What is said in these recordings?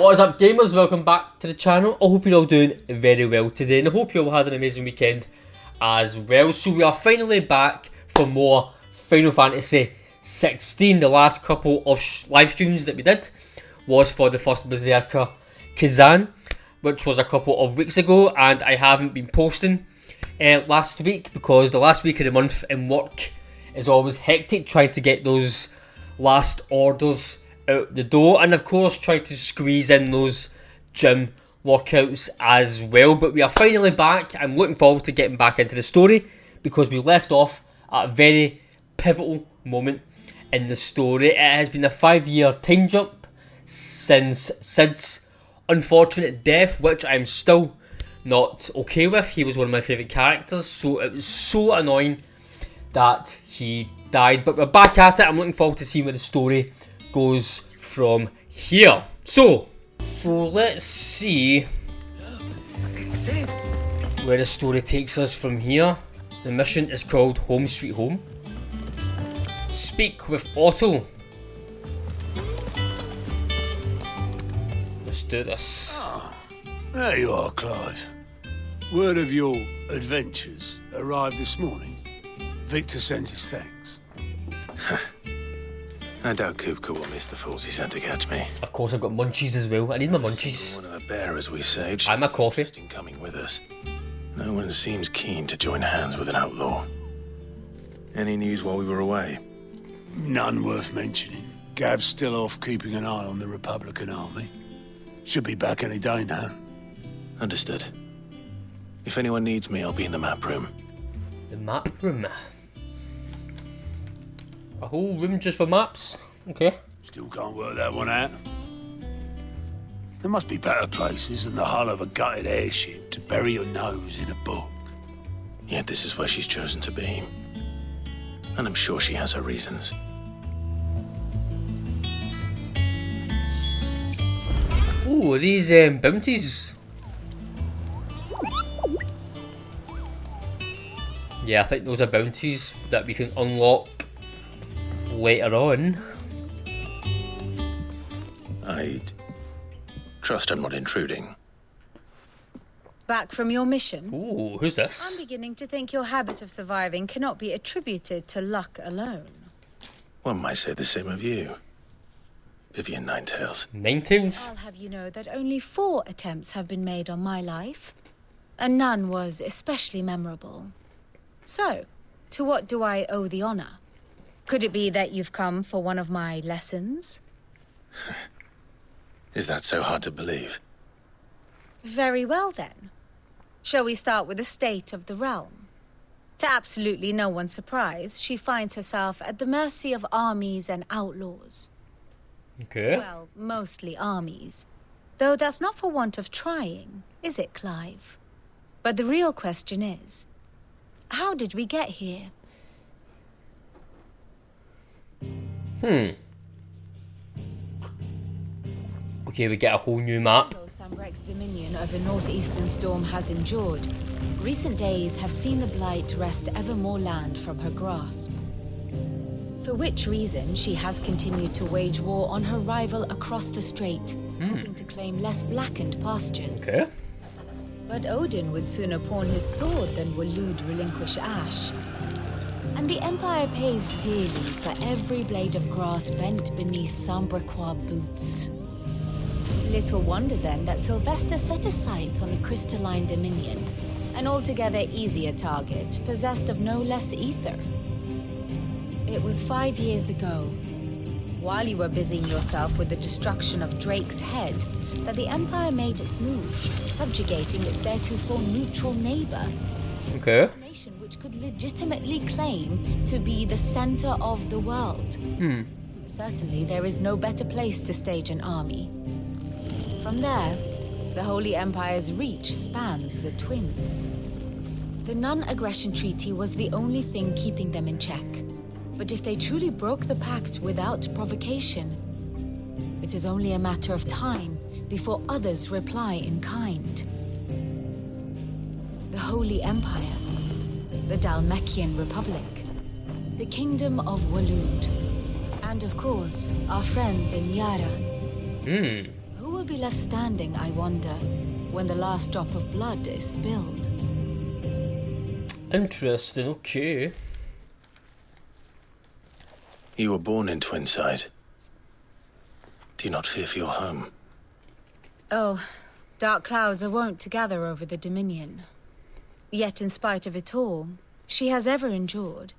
What is up, gamers? Welcome back to the channel. I hope you're all doing very well today, and I hope you all had an amazing weekend as well. So we are finally back for more Final Fantasy 16. The last couple of live streams that we did was for the first Berserker Kazan, which was a couple of weeks ago, and I haven't been posting last week because the last week of the month in work is always hectic, trying to get those last orders out the door, and of course try to squeeze in those gym workouts as well. But we are finally back. I'm looking forward to getting back into the story because we left off at a very pivotal moment in the story. It has been a 5-year time jump since Sid's unfortunate death, which I'm still not okay with. He was one of my favourite characters, so it was so annoying that he died. But we're back at it. I'm looking forward to seeing where the story goes from here. So let's see where the story takes us from here. The mission is called Home Sweet Home. Speak with Otto. Let's do this. There you are, Clive. Word of your adventures arrived this morning. Victor sent his thanks. I doubt Kupka will miss the fools he sent to catch me. Of course, I've got munchies as well. I need my munchies. One of the bearers we saved. And my coffee. In coming with us. No one seems keen to join hands with an outlaw. Any news while we were away? None worth mentioning. Gav's still off keeping an eye on the Republican army. Should be back any day now. Understood. If anyone needs me, I'll be in the map room. The map room. A whole room just for maps? Okay. Still can't work that one out. There must be better places than the hull of a gutted airship to bury your nose in a book. Yet this is where she's chosen to be. And I'm sure she has her reasons. Ooh, these bounties. Yeah, I think those are bounties that we can unlock later on. I'd trust I'm not intruding. Back from your mission? Ooh, who's this? I'm beginning to think your habit of surviving cannot be attributed to luck alone. One might say the same of you, Vivian Ninetails. Ninetails? I'll have you know that only 4 attempts have been made on my life, and none was especially memorable. So, to what do I owe the honor? Could it be that you've come for one of my lessons? Is that so hard to believe? Very well then. Shall we start with the state of the realm? To absolutely no one's surprise, she finds herself at the mercy of armies and outlaws. Okay. Well, mostly armies. Though that's not for want of trying, is it, Clive? But the real question is, how did we get here? Okay, we get a whole new map. Though Samrek's dominion over northeastern storm has endured, recent days have seen the blight wrest ever more land from her grasp. For which reason she has continued to wage war on her rival across the strait, hoping to claim less blackened pastures. Okay. But Odin would sooner pawn his sword than Waloed relinquish Ash. And the Empire pays dearly for every blade of grass bent beneath Sambrequois boots. Little wonder then that Sylvester set his sights on the crystalline dominion, an altogether easier target, possessed of no less ether. It was 5 years ago, while you were busying yourself with the destruction of Drake's head, that the Empire made its move, subjugating its theretofore neutral neighbor. Okay. A nation which could legitimately claim to be the center of the world. Certainly, there is no better place to stage an army. From there, the Holy Empire's reach spans the Twins. The non-aggression treaty was the only thing keeping them in check. But if they truly broke the pact without provocation, it is only a matter of time before others reply in kind. The Holy Empire, the Dhalmekian Republic, the Kingdom of Waloed, and of course, our friends in Yaran. Hmm. Who will will be left standing, I wonder, when the last drop of blood is spilled? Interesting, okay. You were born in Twinside. Do you not fear for your home? Oh, dark clouds are wont to gather over the Dominion. Yet in spite of it all, she has ever endured.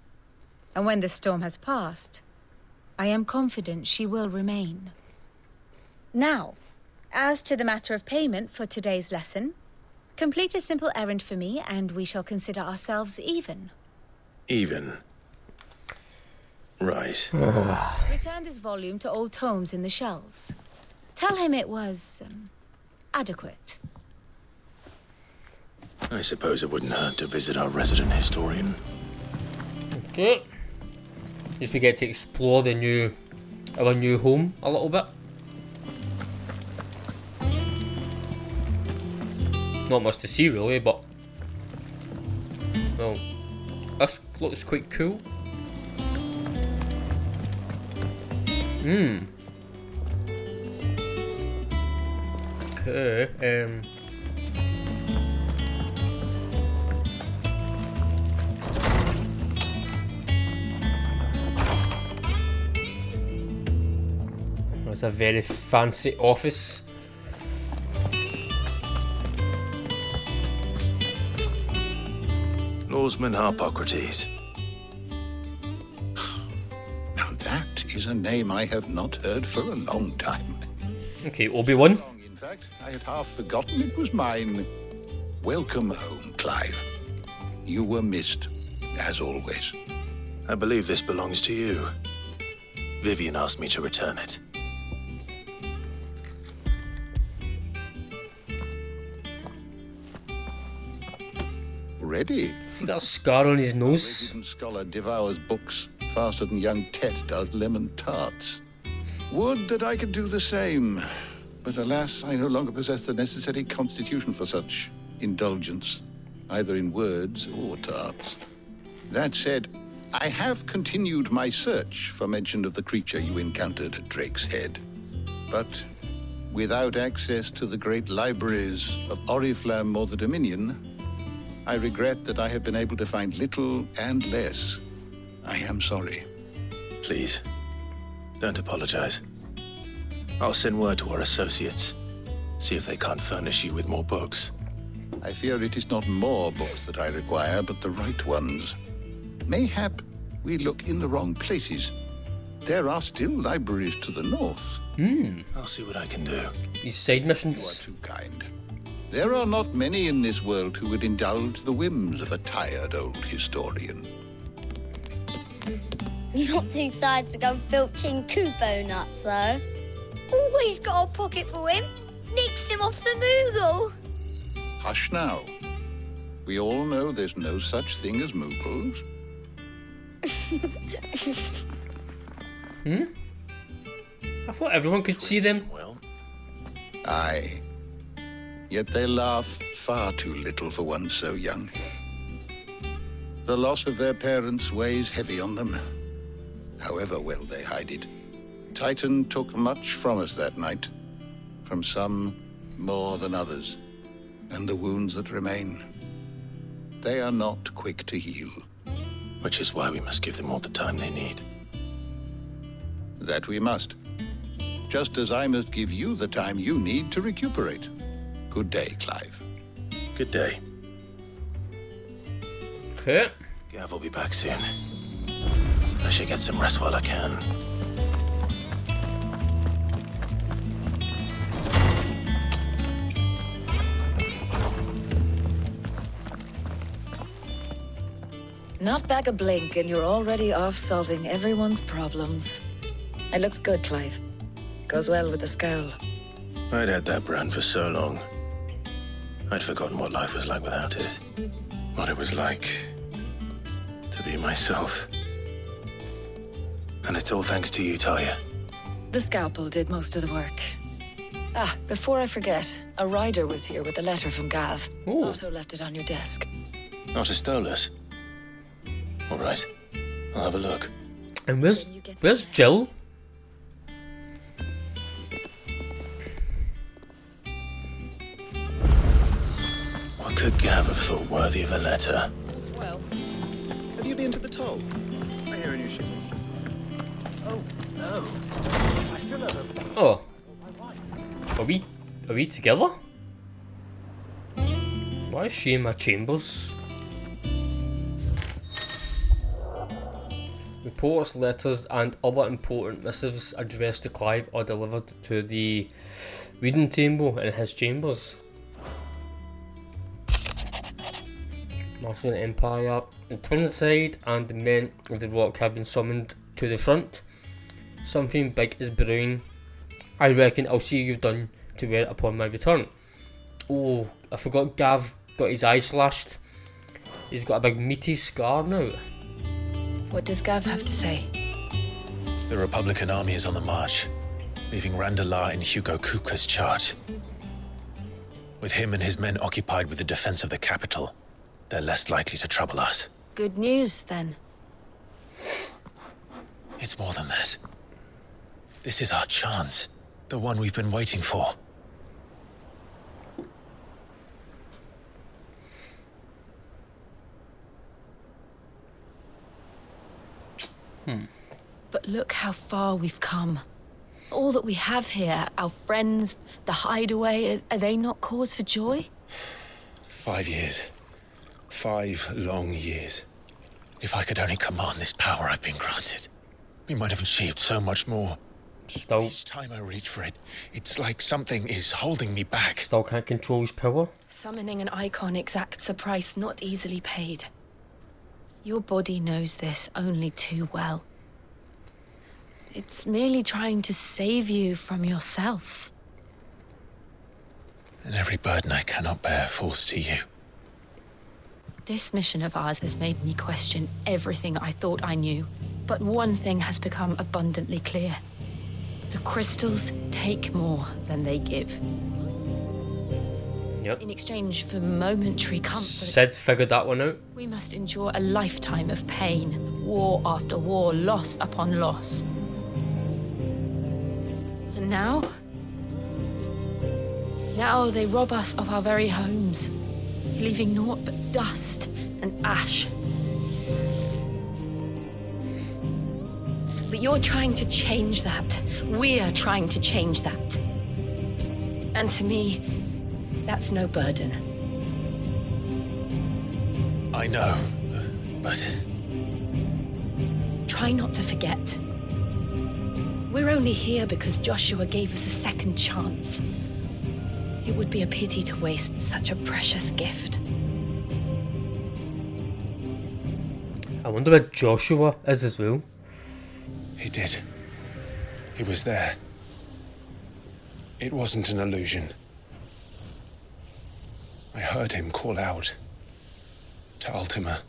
And when the storm has passed, I am confident she will remain. Now, as to the matter of payment for today's lesson, complete a simple errand for me and we shall consider ourselves even. Even? Right. Return this volume to old tomes in the shelves. Tell him it was, adequate. I suppose it wouldn't hurt to visit our resident historian. Okay. Just we get to explore our new home a little bit. Not much to see really, but well, this looks quite cool. Okay. It's a very fancy office. Lawsman Harpocrates. Now that is a name I have not heard for a long time. Okay, Obi-Wan. In fact, I had half forgotten it was mine. Welcome home, Clive. You were missed, as always. I believe this belongs to you. Vivian asked me to return it. Ready? That scar on his nose. Resident scholar devours books faster than young Tet does lemon tarts. Would that I could do the same. But alas, I no longer possess the necessary constitution for such indulgence, either in words or tarts. That said, I have continued my search for mention of the creature you encountered at Drake's Head. But without access to the great libraries of Oriflamme or the Dominion, I regret that I have been able to find little and less. I am sorry. Please, don't apologize. I'll send word to our associates. See if they can't furnish you with more books. I fear it is not more books that I require, but the right ones. Mayhap we look in the wrong places. There are still libraries to the north. I'll see what I can do. These side You are missions. too kind. There are not many in this world who would indulge the whims of a tired old historian. Not too tired to go filching Kupo nuts, though. Always got a pocket for him. Nicks him off the Moogle. Hush now. We all know there's no such thing as Moogles. I thought everyone could see them. Well, Aye. Yet they laugh far too little for one so young. The loss of their parents weighs heavy on them, however well they hide it. Titan took much from us that night, from some more than others, and the wounds that remain, they are not quick to heal. which is why we must give them all the time they need. That we must. Just as I must give you the time you need to recuperate. Good day, Clive. Good day. Okay. Gav will be back soon. I should get some rest while I can. Not back a blink and you're already off solving everyone's problems. It looks good, Clive. Goes well with the scowl. I'd had that brand for so long. I'd forgotten what life was like without it. What it was like to be myself. And it's all thanks to you, Talia. The scalpel did most of the work. Ah, before I forget, a rider was here with a letter from Gav. Ooh. Otto left it on your desk. Not a Stolas. All right, I'll have a look. And where's Jill? could Gav have thought worthy of a letter? As well. Have you been to the toll? I hear a new shipment's just... Oh, no. I should have... Oh. Are we together? Why is she in my chambers? Reports, letters, and other important missives addressed to Clive are delivered to the reading table in his chambers. Master of the Empire, the Twinside, and the men of the Rock have been summoned to the front. Something big is brewing. I reckon I'll see you've done to wear upon my return. Oh, I forgot Gav got his eyes slashed. He's got a big meaty scar now. What does Gav have to say? The Republican army is on the march, leaving Randalar in Hugo Kupka's charge. With him and his men occupied with the defense of the capital, they're less likely to trouble us. Good news, then. It's more than that. This is our chance, the one we've been waiting for. But look how far we've come. All that we have here, our friends, the hideaway, are they not cause for joy? 5 years. 5 long years. If I could only command this power I've been granted, we might have achieved so much more. Still Each time I reach for it, it's like something is holding me back. can't control his power. Summoning an Eikon exacts a price not easily paid. Your body knows this only too well. It's merely trying to save you from yourself. And every burden I cannot bear falls to you. This mission of ours has made me question everything I thought I knew. But one thing has become abundantly clear. The crystals take more than they give. Yep. In exchange for momentary comfort, Sid figured that one out. we must endure a lifetime of pain, war after war, loss upon loss. And now? Now they rob us of our very homes, leaving naught but dust and ash. But you're trying to change that. We're trying to change that. And to me, that's no burden. I know, but Try not to forget. We're only here because Joshua gave us a second chance. It would be a pity to waste such a precious gift. I wonder where Joshua is as well. he did. He was there. It wasn't an illusion. I heard him call out to Ultima.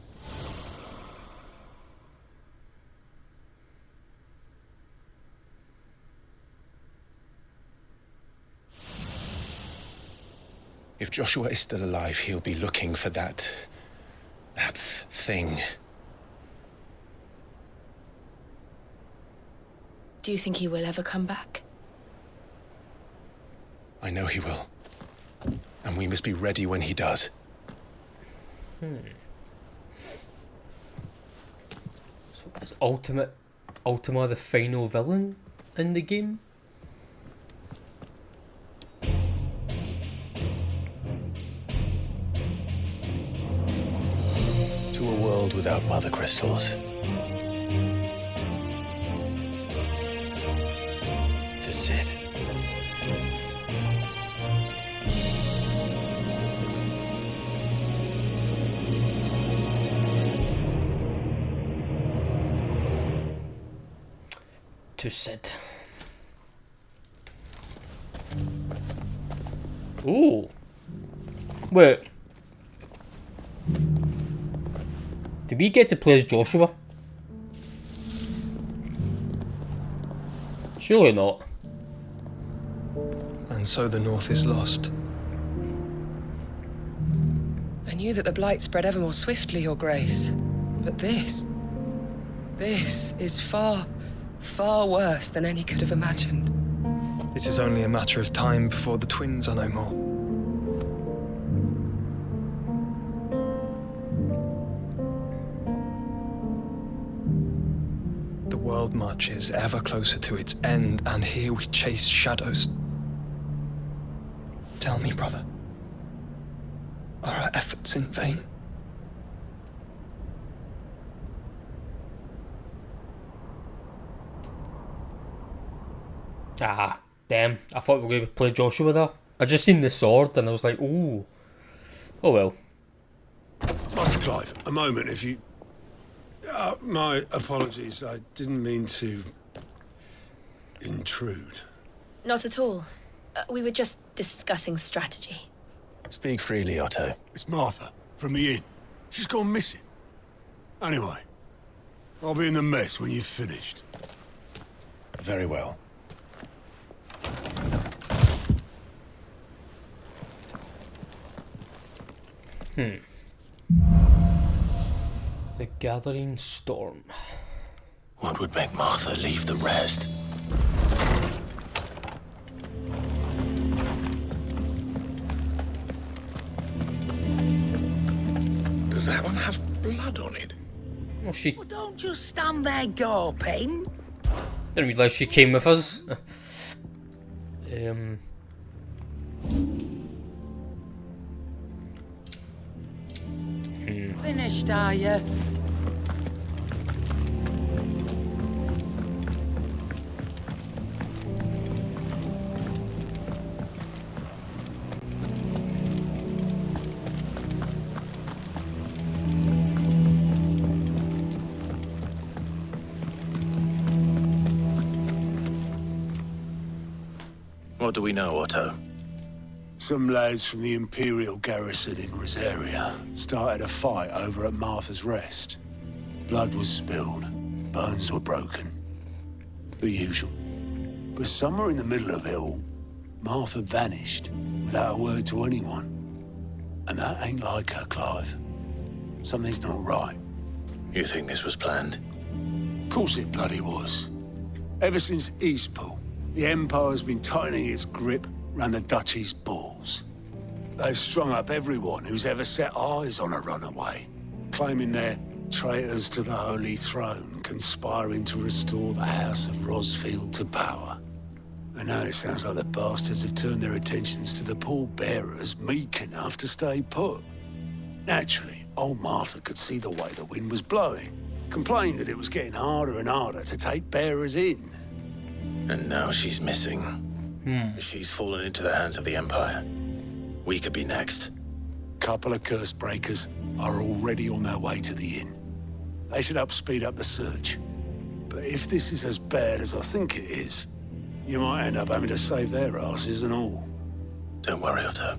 If Joshua is still alive, he'll be looking for that thing. Do you think he will ever come back? I know he will. And we must be ready when he does. So is Ultima the final villain in the game? To a world without mother crystals. To Sid. To Sid. Ooh. Wait. Did we get to play as Joshua? Surely not. And so the North is lost. I knew that the blight spread ever more swiftly, Your Grace. But this is far, far worse than any could have imagined. It is only a matter of time before the twins are no more. world marches ever closer to its end, and here we chase shadows. Tell me, brother, are our efforts in vain? Ah, damn. I thought we were going to play Joshua there. I just seen the sword and I was like, ooh. Oh well. Master Clive, a moment, if you... my apologies. I didn't mean to... intrude. Not at all. We were just discussing strategy. Speak freely, Otto. It's Martha, from the inn. She's gone missing. Anyway, I'll be in the mess when you've finished. Very well. The Gathering Storm. What would make Martha leave the rest? Does that one have blood on it? Oh, she... Well, don't just stand there gawping. Didn't realise she came with us. Finished, are you? What do we know, Otto? Some lads from the Imperial garrison in Rosaria started a fight over at Martha's Rest. Blood was spilled, bones were broken. The usual. But somewhere in the middle of it all, Martha vanished without a word to anyone. And that ain't like her, Clive. Something's not right. You think this was planned? Of course it bloody was. Ever since Eastpool, the Empire's been tightening its grip round the Duchy's balls. They've strung up everyone who's ever set eyes on a runaway, claiming they're traitors to the Holy Throne, conspiring to restore the House of Rosfield to power. And now it sounds like the bastards have turned their attentions to the pallbearers meek enough to stay put. Naturally, old Martha could see the way the wind was blowing, complained that it was getting harder and harder to take bearers in. And now she's missing. She's fallen into the hands of the Empire. We could be next. Couple of curse breakers are already on their way to the inn. They should help speed up the search. But if this is as bad as I think it is, you might end up having to save their asses and all. Don't worry, Otto.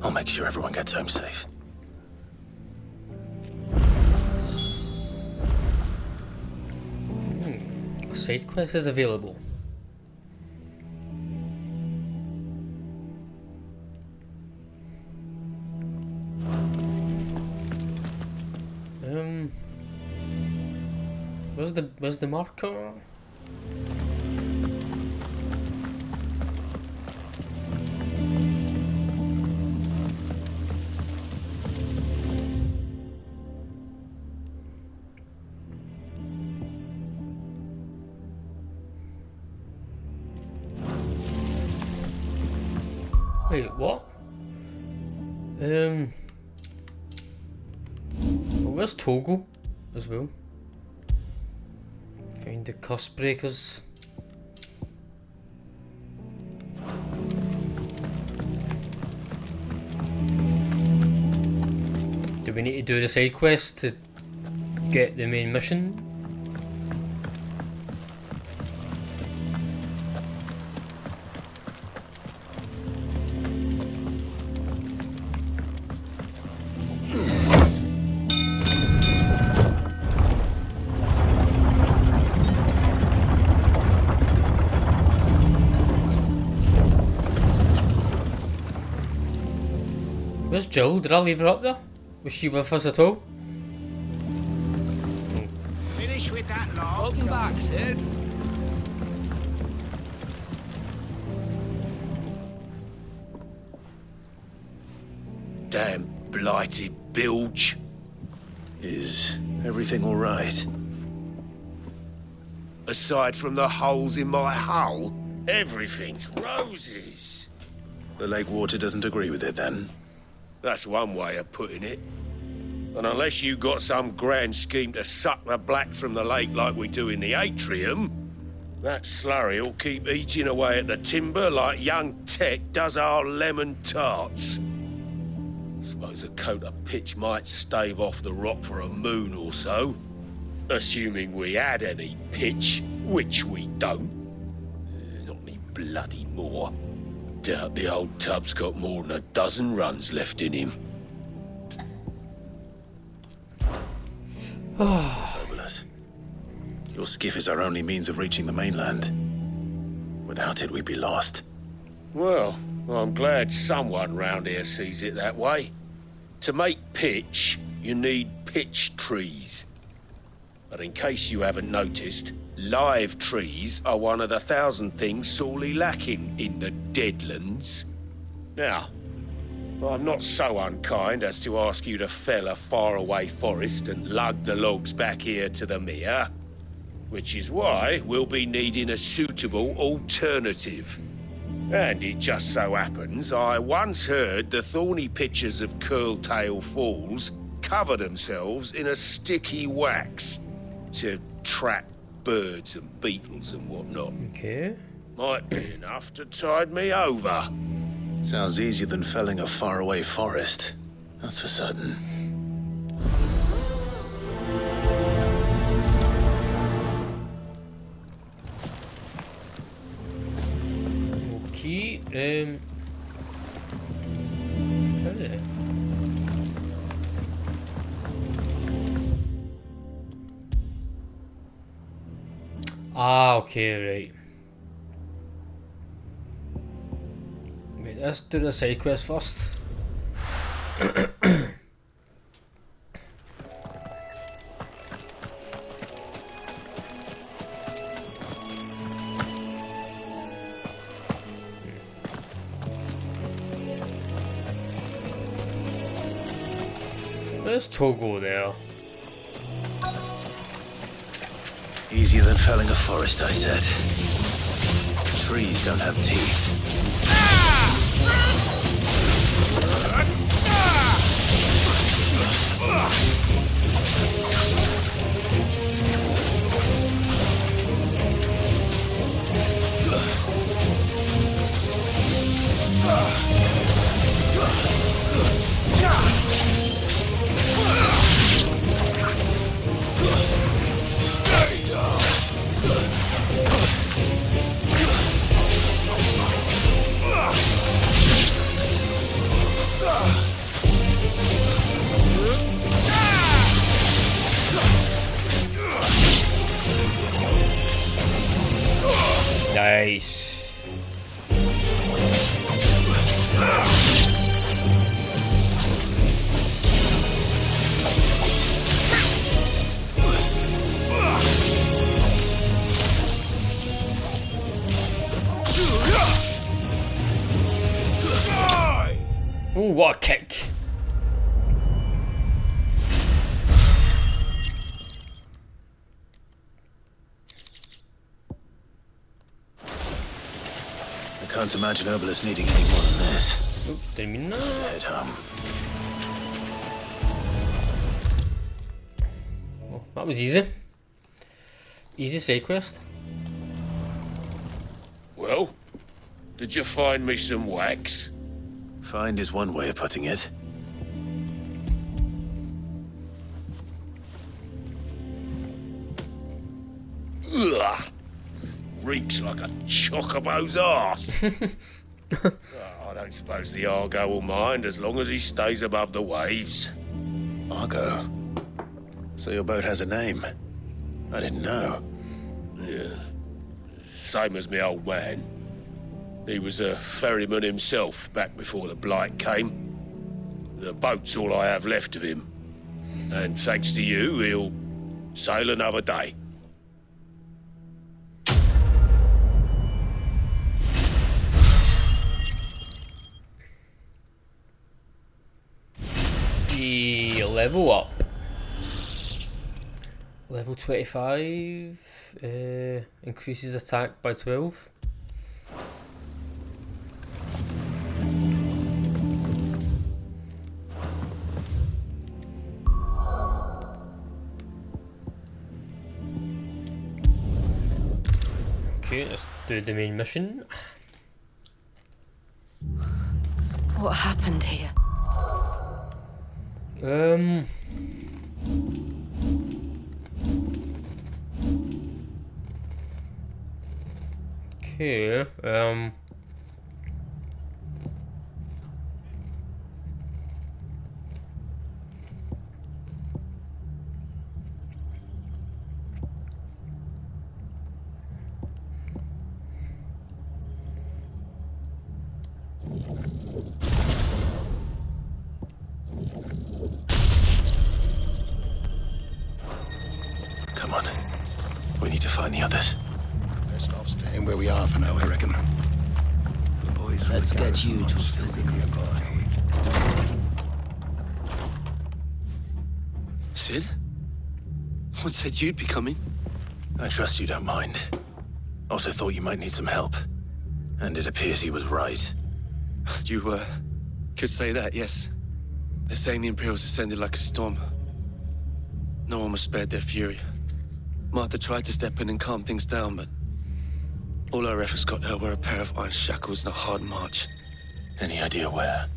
I'll make sure everyone gets home safe. Side quest is available. Where's the marker? Wait, what? Well, where's Togo as well? Find the curse breakers. Do we need to do the side quest to get the main mission? Where's Jill? Did I leave her up there? Was she with us at all? Finish with that lot. Welcome back, Sid. Damn blighted bilge. Is everything all right? Aside from the holes in my hull, everything's roses. The lake water doesn't agree with it, then? That's one way of putting it. And unless you got some grand scheme to suck the black from the lake like we do in the atrium, that slurry'll keep eating away at the timber like young Tech does our lemon tarts. Suppose a coat of pitch might stave off the rock for a moon or so. Assuming we had any pitch, which we don't. Not any bloody more. Doubt the old tub's got more than a dozen runs left in him. Soberless. Your skiff is our only means of reaching the mainland. Without it, we'd be lost. Well, I'm glad someone round here sees it that way. To make pitch, you need pitch trees. But in case you haven't noticed, live trees are one of the 1,000 things sorely lacking in the Deadlands. Now, I'm not so unkind as to ask you to fell a faraway forest and lug the logs back here to the mere, which is why we'll be needing a suitable alternative. And it just so happens I once heard the thorny pitchers of Curltail Falls cover themselves in a sticky wax to trap birds and beetles and whatnot. Okay. Might be enough to tide me over. Sounds easier than felling a faraway forest. That's for certain. Okay, hello. Ah, okay, right. Wait, let's do the side quest first. There's Togo there. Easier than felling a forest, I said. Trees don't have teeth. Nice. Ooh, what a kick. I can't imagine Herbalist needing any more than this. Oop, didn't mean that. Head home. Well, that was easy. Easy side quest. Well, did you find me some wax? Find is one way of putting it. Ugh. Reeks like a chocobo's arse. I don't suppose the Argo will mind as long as he stays above the waves. Argo? So your boat has a name? I didn't know. Yeah. Same as me old man. He was a ferryman himself back before the blight came. The boat's all I have left of him. And thanks to you, he'll sail another day. Level up. Level 25 increases attack by 12. Okay, let's do the main mission. What happened here? Okay, Come on. We need to find the others. Best off staying where we are for now, I reckon. The boys from Let's the get you garrison to are still physical nearby. Sid? What said you'd be coming? I trust you don't mind. Also thought you might need some help. And it appears he was right. You, could say that, yes. They're saying the Imperials ascended like a storm. No one was spared their fury. Martha tried to step in and calm things down, but all our efforts got her were a pair of iron shackles and a hard march. Any idea where?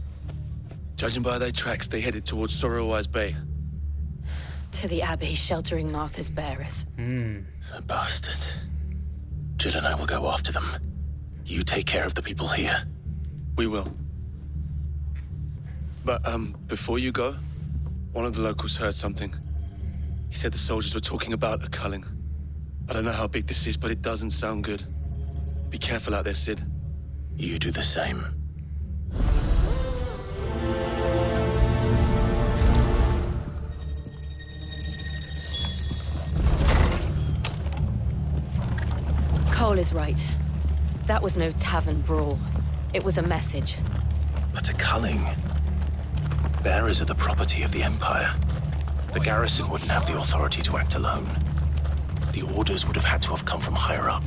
Judging by their tracks, they headed towards Sorrowwise Bay. To the Abbey, sheltering Martha's bearers. The bastards. Jill and I will go after them. You take care of the people here. We will. But, before you go, one of the locals heard something. He said the soldiers were talking about a culling. I don't know how big this is, but it doesn't sound good. Be careful out there, Sid. You do the same. Cole is right. That was no tavern brawl. It was a message. But a culling. Bearers are the property of the Empire. The garrison wouldn't have the authority to act alone. The orders would have had to have come from higher up.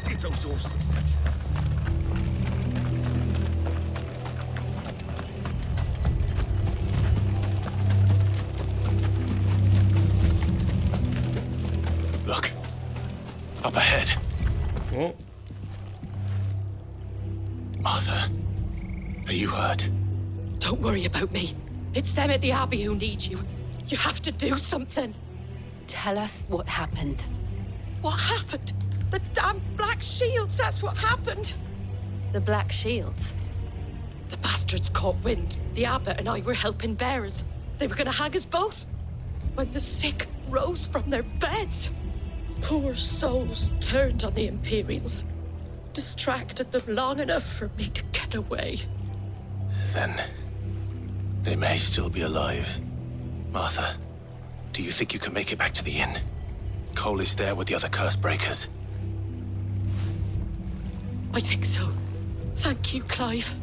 Get those horses, touch. Look. Up ahead. oh, Martha. Are you hurt? Don't worry about me. It's them at the Abbey who need you. You have to do something. Tell us what happened. What happened? The damn Black Shields, that's what happened. The Black Shields? The bastards caught wind. The abbot and I were helping bearers. They were gonna hang us both. When the sick rose from their beds, poor souls turned on the Imperials. Distracted them long enough for me to get away. Then they may still be alive. Martha, do you think you can make it back to the inn? Cole is there with the other curse breakers. I think so. Thank you, Clive.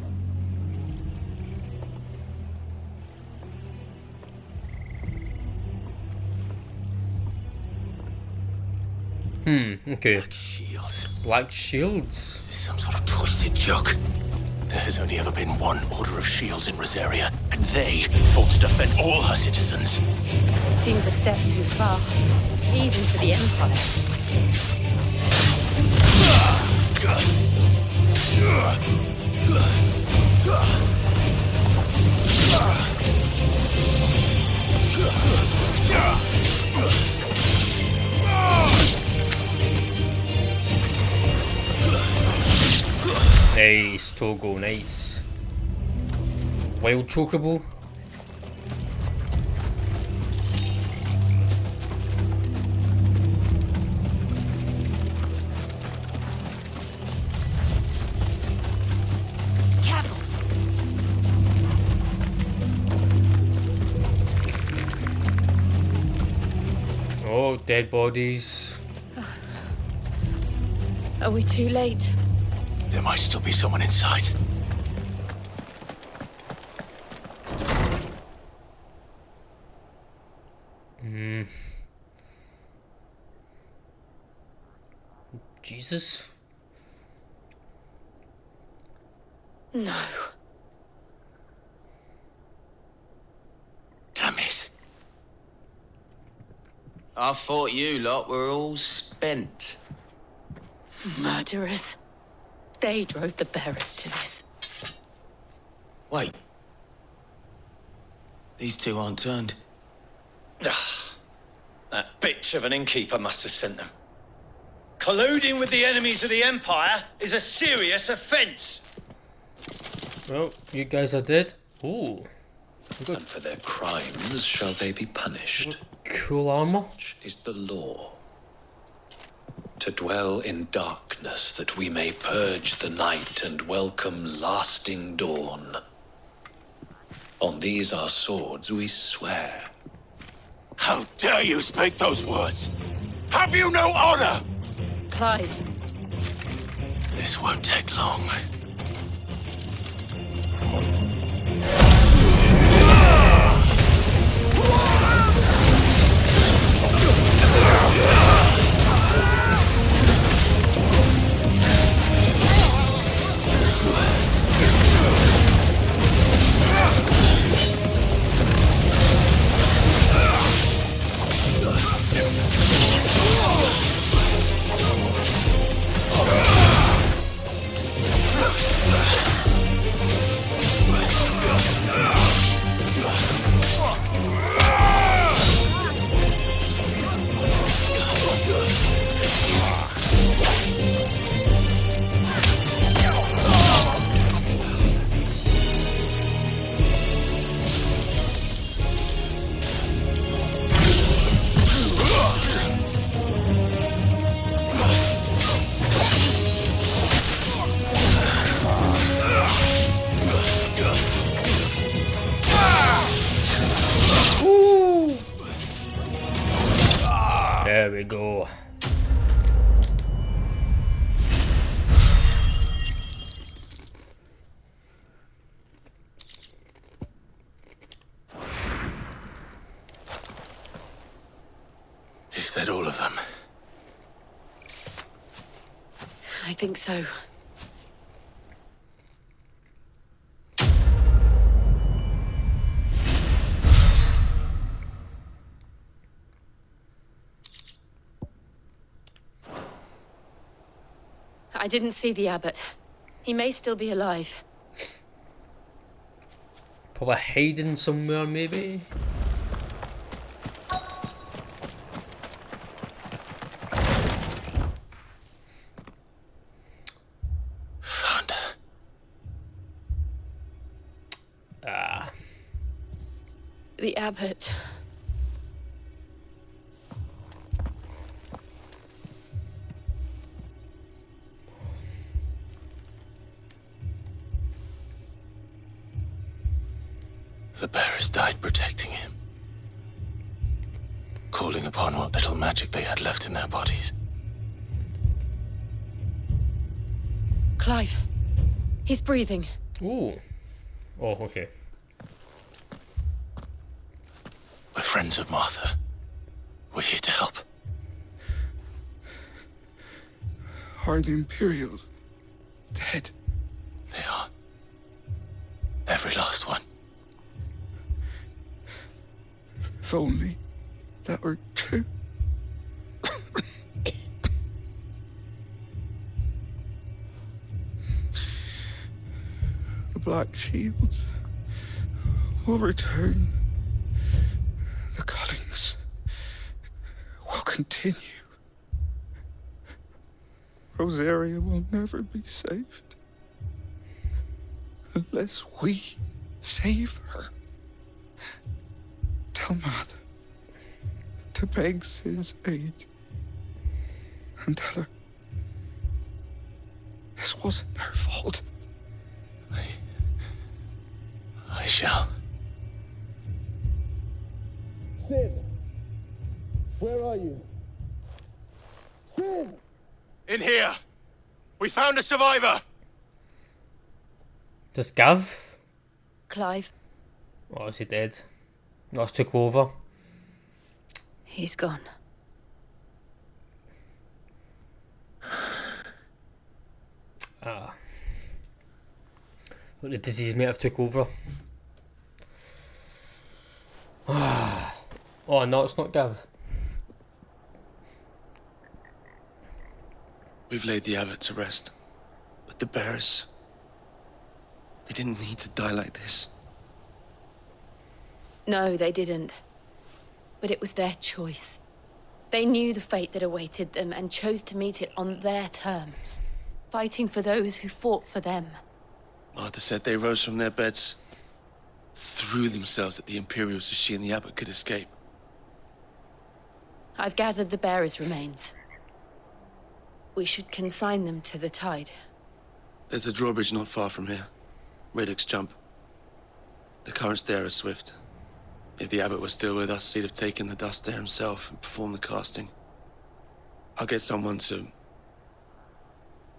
okay. Shields. Black Shields. Is this some sort of twisted joke? There has only ever been one Order of Shields in Rosaria, and they fought to defend all her citizens. Seems a step too far, even for the Empire. Nice, Togo, nice. Wild chocobo. Oh, dead bodies. Are we too late? There might still be someone inside. Jesus. No. Damn it. I thought you lot were all spent. Murderers. They drove the bearers to this. Wait. These two aren't turned. That bitch of an innkeeper must have sent them. Colluding with the enemies of the Empire is a serious offence. Well, you guys are dead. Ooh. And for their crimes shall they be punished. Cool armor. Such is the law. To dwell in darkness that we may purge the night and welcome lasting dawn. On these our swords we swear. How dare you speak those words? Have you no honor? Clive. This won't take long. There we go. Is that all of them? I think so. I didn't see the abbot. He may still be alive. Probably hiding somewhere, maybe. Found her. Ah. The abbot. The bearers died protecting him. Calling upon what little magic they had left in their bodies. Clive. He's breathing. Ooh. Oh, okay. We're friends of Martha. We're here to help. Are the Imperials dead? They are. Every last one. If only that were true. The Black Shields will return. The cullings will continue. Rosaria will never be saved unless we save her. Tell Mother to beg his aid and tell her this wasn't her fault. I shall. Sid, where are you? In here! We found a survivor! Does Gav? Clive, Oh, is he dead? Us took over. he's gone. What the disease may have took over. Oh no, it's not Gav. We've laid the abbot to rest. But the bearers... they didn't need to die like this. No, they didn't. But it was their choice. They knew the fate that awaited them and chose to meet it on their terms, fighting for those who fought for them. Martha said they rose from their beds, threw themselves at the Imperials so she and the abbot could escape. I've gathered the bearers' remains. We should consign them to the tide. There's a drawbridge not far from here. Radix Jump. The currents there are swift. If the abbot was still with us, he'd have taken the dust there himself and performed the casting. I'll get someone to...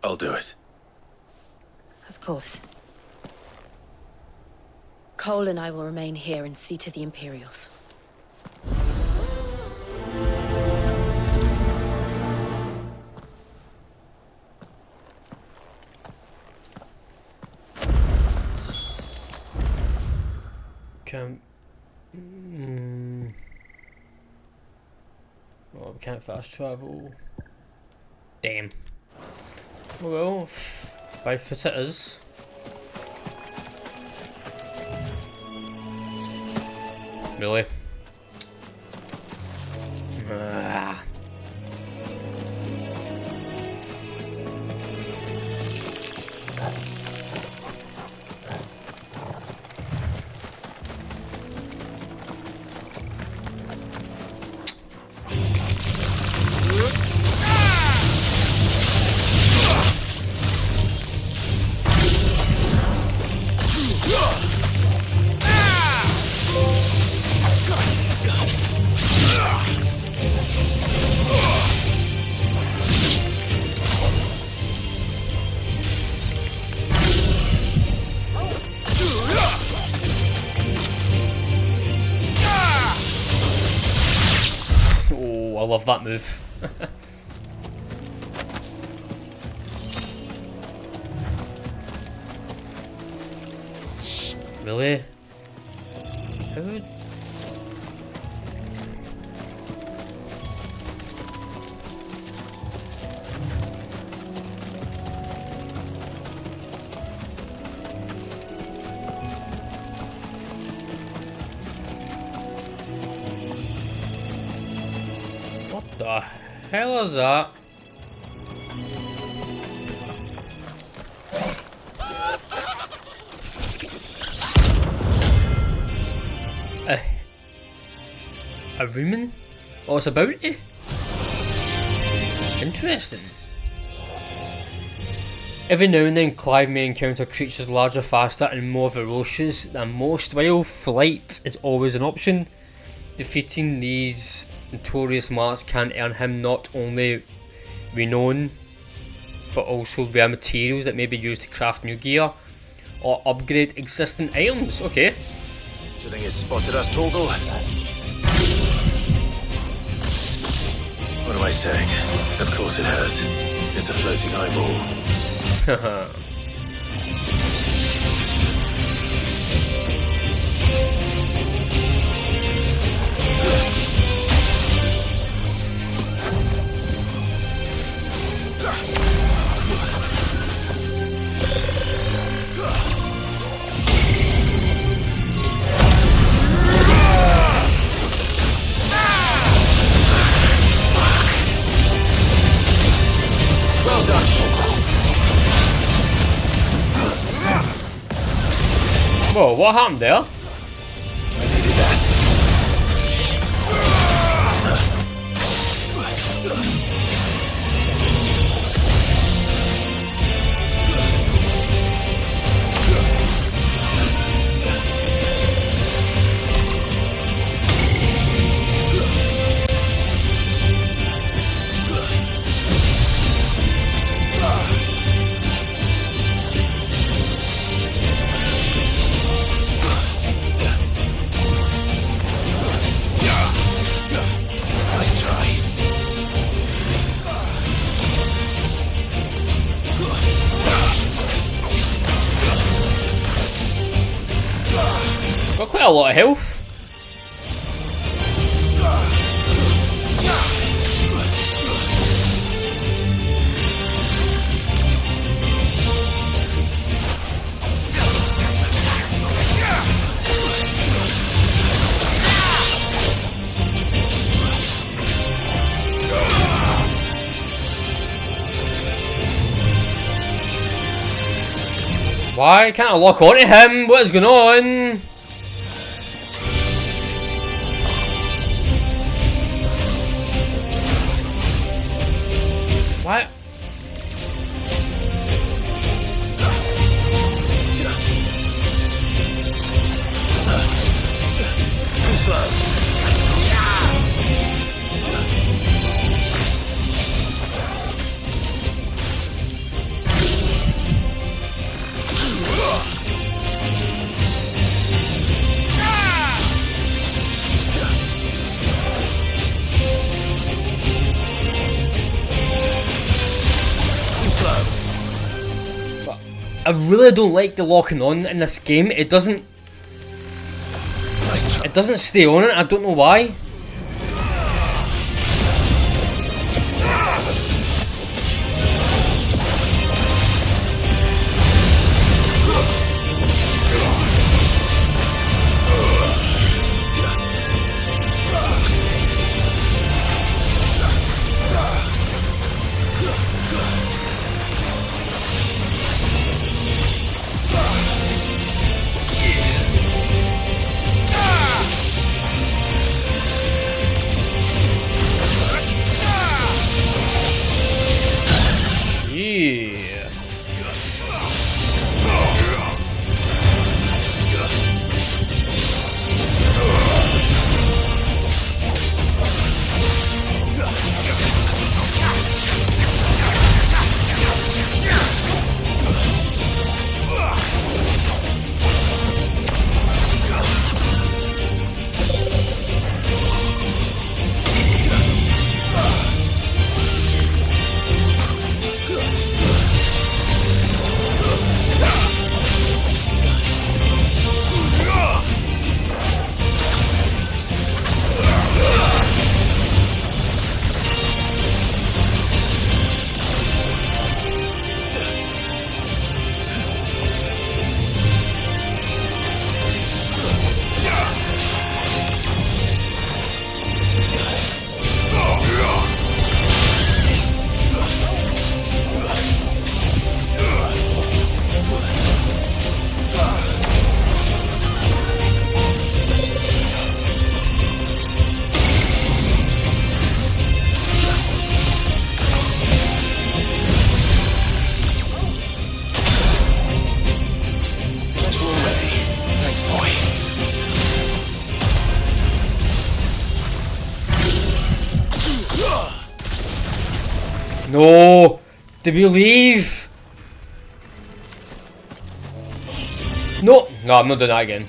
I'll do it. Of course. Cole and I will remain here and see to the Imperials. Oh, we can't fast travel. Damn. Oh well, by foot it is. Really? Ah. Oh, I love that move. Really? How would... What the hell is that? A rumen? Oh, it's a bounty? Interesting. Every now and then Clive may encounter creatures larger, faster and more ferocious than most, while flight is always an option. Defeating these notorious marks can earn him not only renown, but also rare materials that may be used to craft new gear or upgrade existing items. Okay. Do you think it's spotted us, Torgal? What am I saying? Of course it has. It's a floating eyeball. Well done, Whoa, what happened there? got a lot of health. Why can't I lock onto him? What is going on? What? Too slow. I really don't like the locking on in this game. It doesn't stay on it. I don't know why. No! Did we leave? No! No, I'm not doing that again.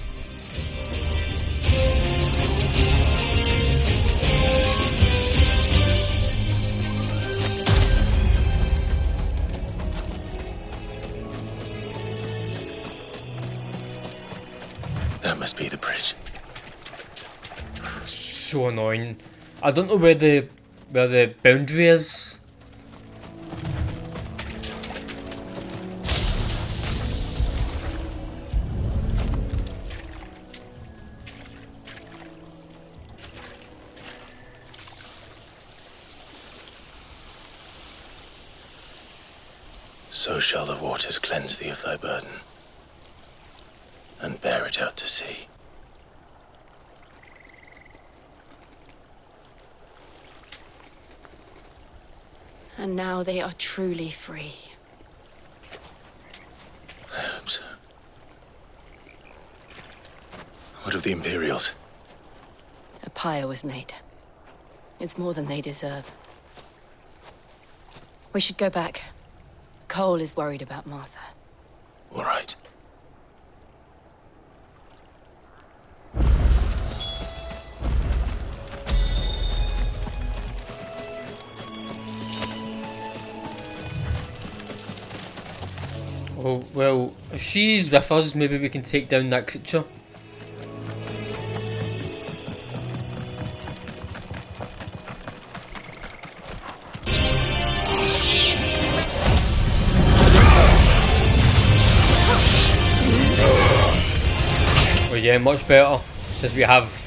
That must be the bridge. So annoying. I don't know where the boundary is. So shall the waters cleanse thee of thy burden, and bear it out to sea. And now they are truly free. I hope so. What of the Imperials? A pyre was made. It's more than they deserve. We should go back. Cole is worried about Martha. All right. Oh, well, if she's with us, maybe we can take down that creature. Yeah, much better. Because we have...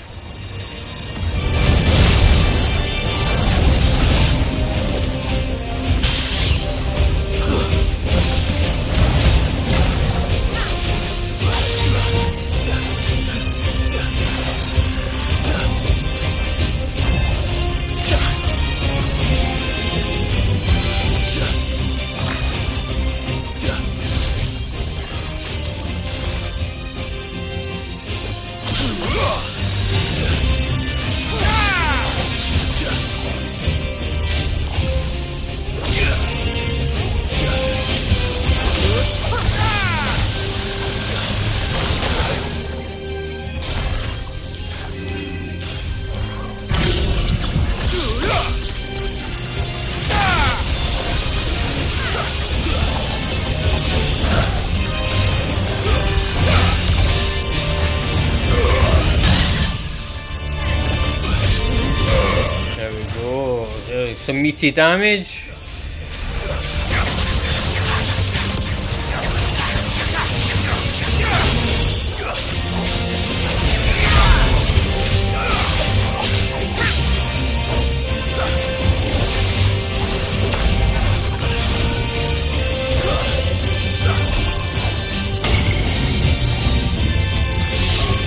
Some meaty damage.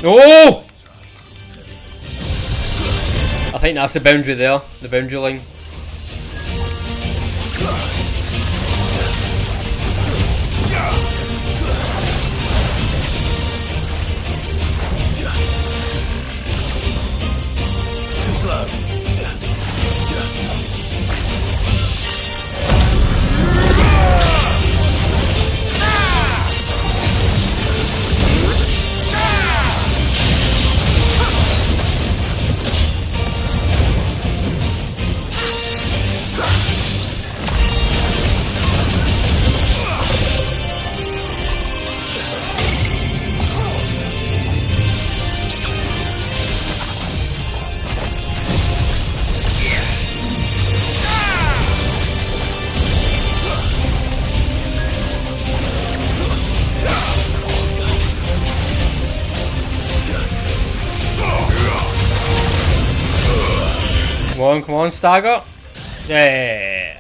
Oh! I think that's the boundary there, the boundary line. Come on, stagger. Yeah.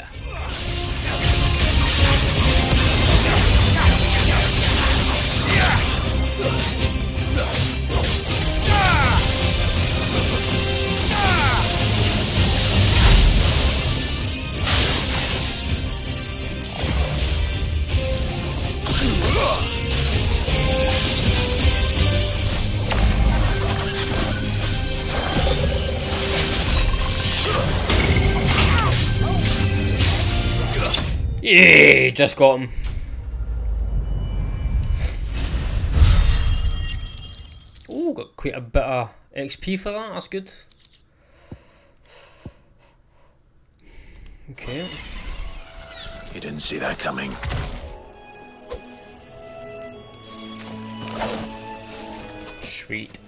Yeah, just got him. Oh, got quite a bit of XP for that, that's good. Okay. You didn't see that coming. Sweet.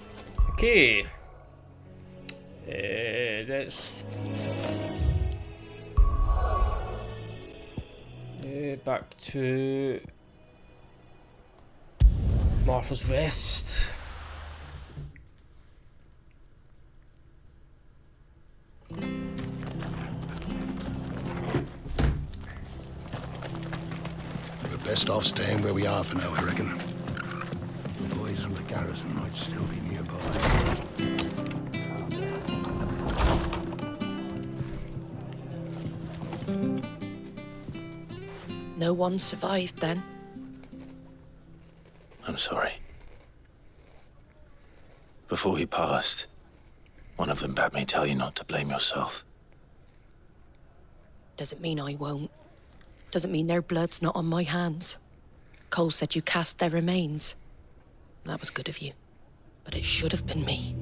Okay. Let's... back to Martha's Rest. We're best off staying where we are for now, I reckon. The boys from the garrison might still be nearby. No one survived then? I'm sorry. Before he passed, one of them bade me tell you not to blame yourself. Doesn't mean I won't. Doesn't mean their blood's not on my hands. Cole said you cast their remains. That was good of you. But it should have been me.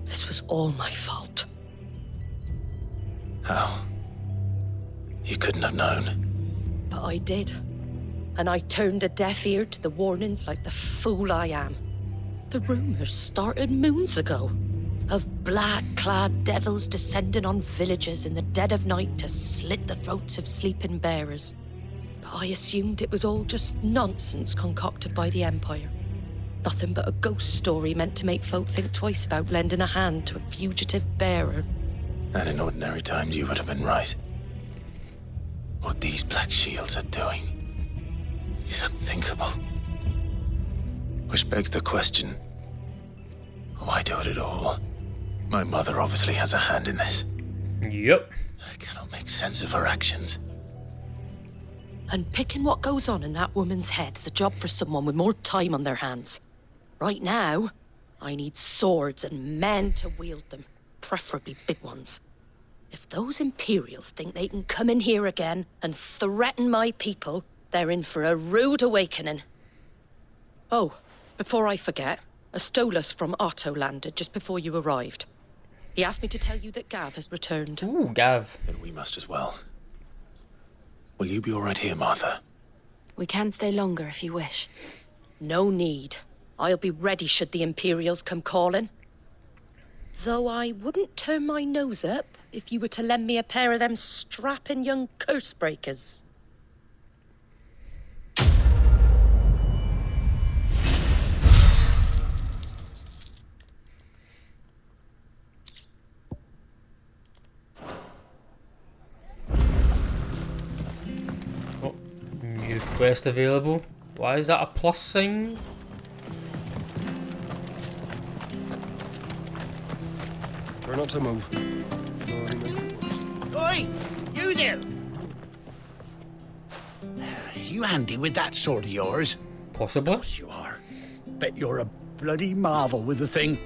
This was all my fault. How? You couldn't have known. But I did. And I turned a deaf ear to the warnings like the fool I am. The rumors started moons ago. Of black-clad devils descending on villages in the dead of night to slit the throats of sleeping bearers. But I assumed it was all just nonsense concocted by the Empire. Nothing but a ghost story meant to make folk think twice about lending a hand to a fugitive bearer. And in ordinary times, you would have been right. What these Black Shields are doing is unthinkable. Which begs the question, why do it at all? My mother obviously has a hand in this. Yep. I cannot make sense of her actions. Unpicking what goes on in that woman's head is a job for someone with more time on their hands. Right now, I need swords and men to wield them, preferably big ones. If those Imperials think they can come in here again and threaten my people, they're in for a rude awakening. Oh, before I forget, a Stolas from Otto landed just before you arrived. He asked me to tell you that Gav has returned. Ooh, Gav. Then we must as well. Will you be all right here, Martha? We can stay longer if you wish. No need. I'll be ready should the Imperials come calling. Though I wouldn't turn my nose up if you were to lend me a pair of them strapping young curse breakers. Oh, new quest available. Why is that a plus sign? Try not to move. Oi! You there! You handy with that sword of yours? Possibly. Of course you are. Bet you're a bloody marvel with the thing.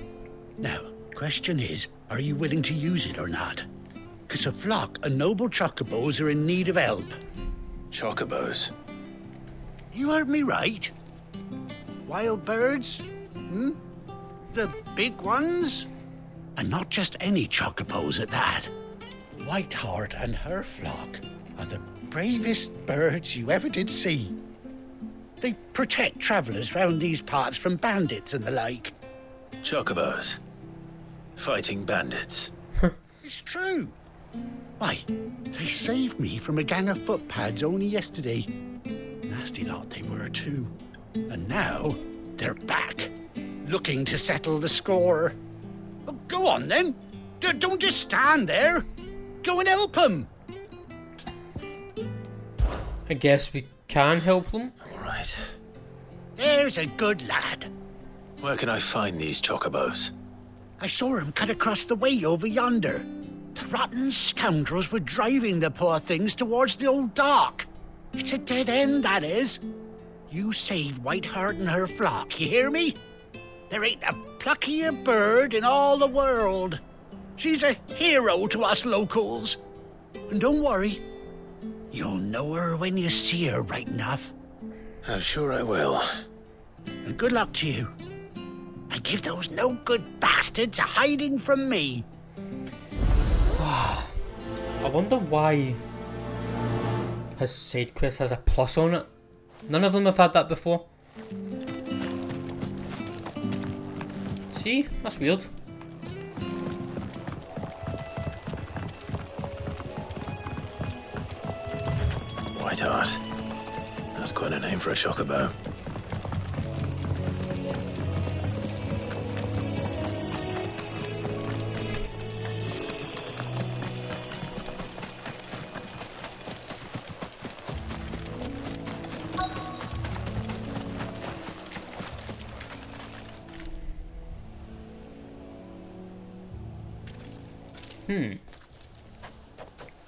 Now, question is, are you willing to use it or not? 'Cause a flock of noble chocobos are in need of help. Chocobos? You heard me right. Wild birds? Hmm? The big ones? And not just any chocobos at that. Whiteheart and her flock are the bravest birds you ever did see. They protect travellers round these parts from bandits and the like. Chocobos? Fighting bandits? It's true. Why, they saved me from a gang of footpads only yesterday. Nasty lot they were too. And now they're back, looking to settle the score. Well, go on then. Don't just stand there. Go and help them. I guess we can help them. All right. There's a good lad. Where can I find these chocobos? I saw him cut across the way over yonder. The rotten scoundrels were driving the poor things towards the old dock. It's a dead end, that is. You save Whiteheart and her flock, you hear me? There ain't a pluckier bird in all the world. She's a hero to us locals. And don't worry, you'll know her when you see her right enough. I'm sure I will. And good luck to you. And give those no-good bastards a hiding from me. I wonder why his side quest has a plus on it. None of them have had that before. See? That's weird. Whiteheart. That's quite a name for a chocobo.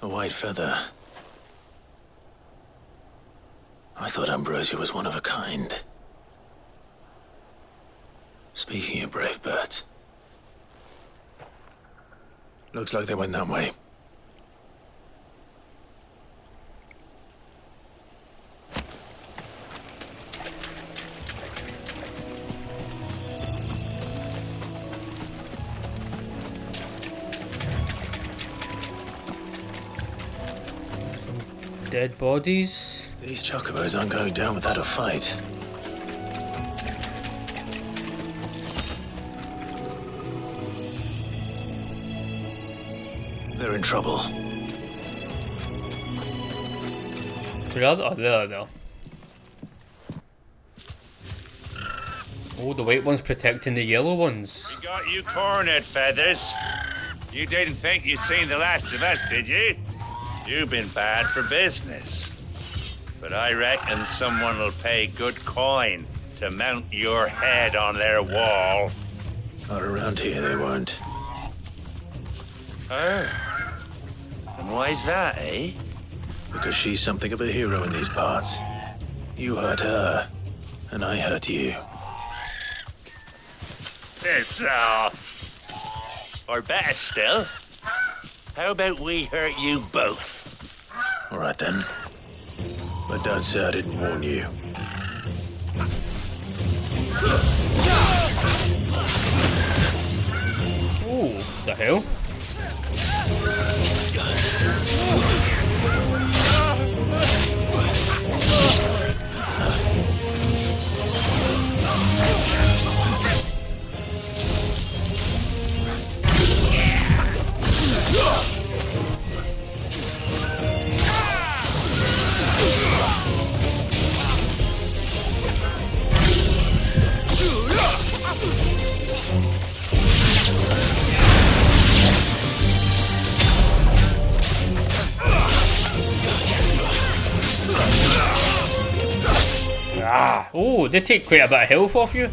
A white feather. I thought Ambrosia was one of a kind. Speaking of brave birds. Looks like they went that way. Dead bodies. These chocobos aren't going down without a fight. They're in trouble. Oh, there. Oh, the white one's protecting the yellow ones. We got you cornered, Feathers. You didn't think you'd seen the last of us, did you? You've been bad for business. But I reckon someone will pay good coin to mount your head on their wall. Not around here, they won't. Oh. And why's that, eh? Because she's something of a hero in these parts. You hurt her, and I hurt you. Piss off. Or better still, how about we hurt you both? All right then. But don't say I didn't warn you. Ooh, the hell? Ah, oh, they take quite a bit of health off you.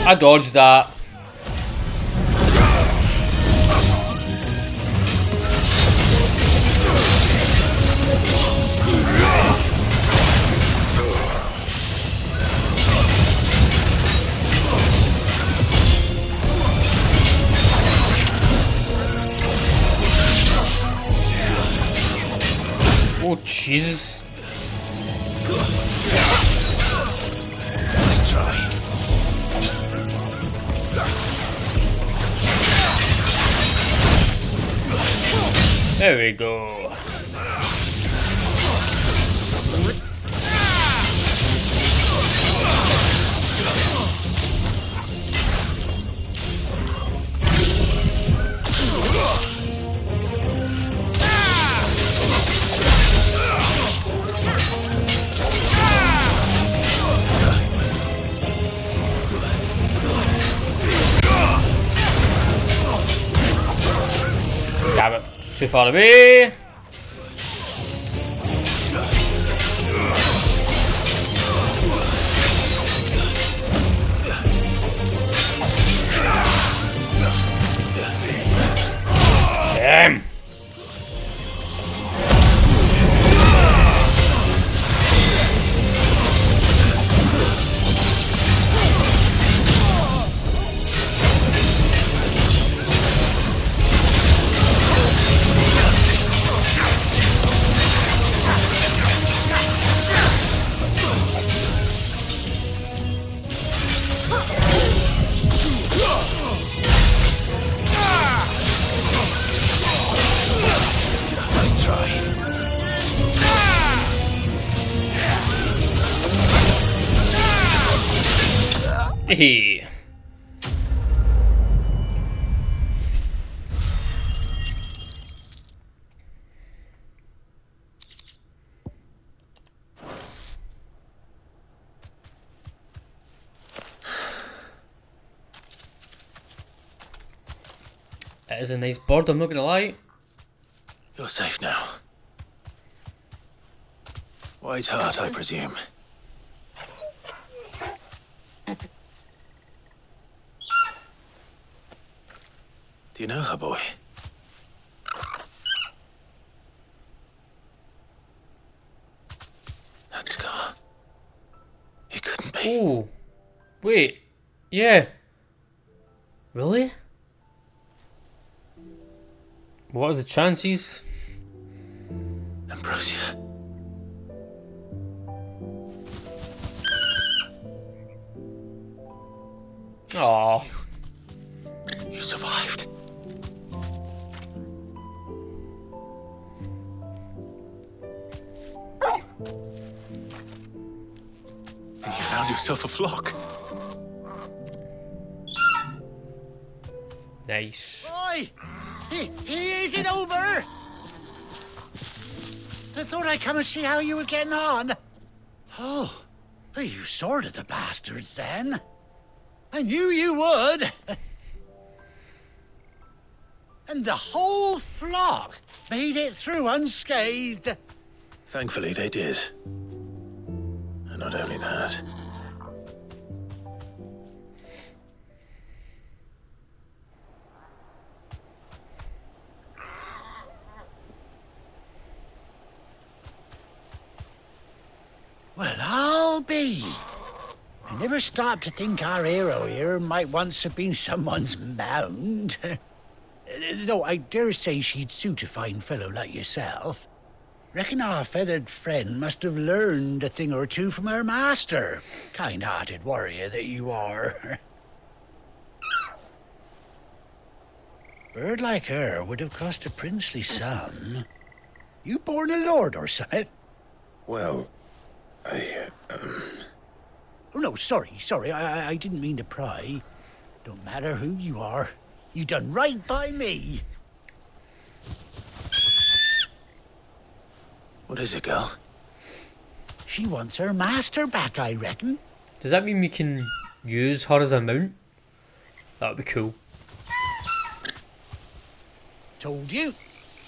I dodged that. Oh, Jesus. Nice try. There we go. Damn it. Too far away. Damn. Nice try. Hey. It is a nice bird, I'm not gonna lie. You're safe now. White Heart, I presume. Do you know her, boy? That scar. It couldn't be. Oh. Wait. Yeah. Really? What are the chances? Ambrosia. Aww. You survived. And you found yourself a flock. Nice. Oi! He isn't over! I thought I'd come and see how you were getting on. Oh, well, you sorted the bastards then. I knew you would. And the whole flock made it through unscathed. Thankfully, they did. And not only that. Well, I'll be. I never stopped to think our hero here might once have been someone's mount. Though I dare say she'd suit a fine fellow like yourself. Reckon our feathered friend must have learned a thing or two from her master. Kind-hearted warrior that you are. Bird like her would have cost a princely sum. You born a lord or something? Well, Oh, no, sorry. I didn't mean to pry. Don't matter who you are. You done right by me. What is it, girl? She wants her master back, I reckon. Does that mean we can use her as a mount? That would be cool. Told you.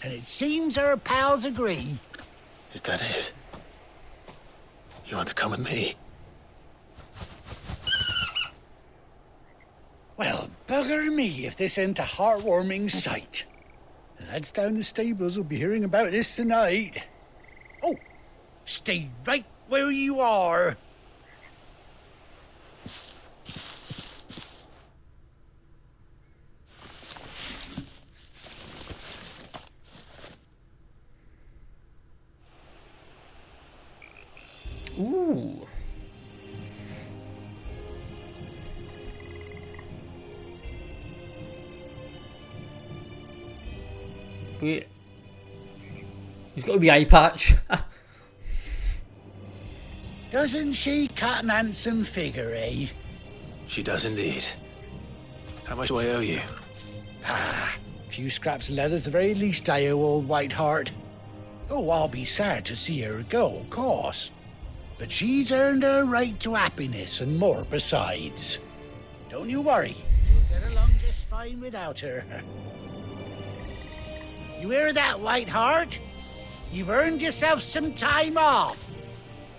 And it seems her pals agree. Is that it? You want to come with me? Well, bugger me if this ain't a heartwarming sight. The lads down the stables will be hearing about this tonight. Oh, stay right where you are. Ooh. Wait. He's got a wee eye patch. Doesn't she cut an handsome figure, eh? She does indeed. How much do I owe you? A few scraps of leather's the very least I owe old Whiteheart. Oh, I'll be sad to see her go, of course. But she's earned her right to happiness and more besides. Don't you worry. We'll get along just fine without her. You hear that, Whiteheart? You've earned yourself some time off.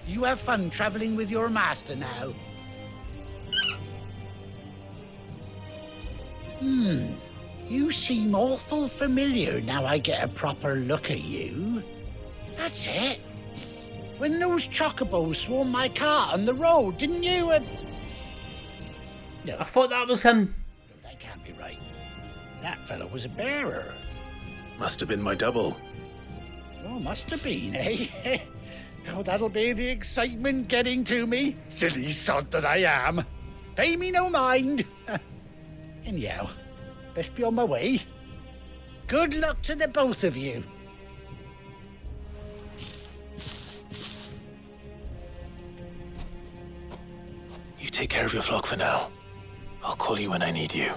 You have fun traveling with your master now. You seem awful familiar now I get a proper look at you. That's it. When those chocobos swarmed my cart on the road, didn't you? No. I thought that was him. No, that can't be right. That fellow was a bearer. Must have been my double. Oh, must have been, eh? Oh, that'll be the excitement getting to me. Silly sod that I am. Pay me no mind. Anyhow, best be on my way. Good luck to the both of you. You take care of your flock for now. I'll call you when I need you.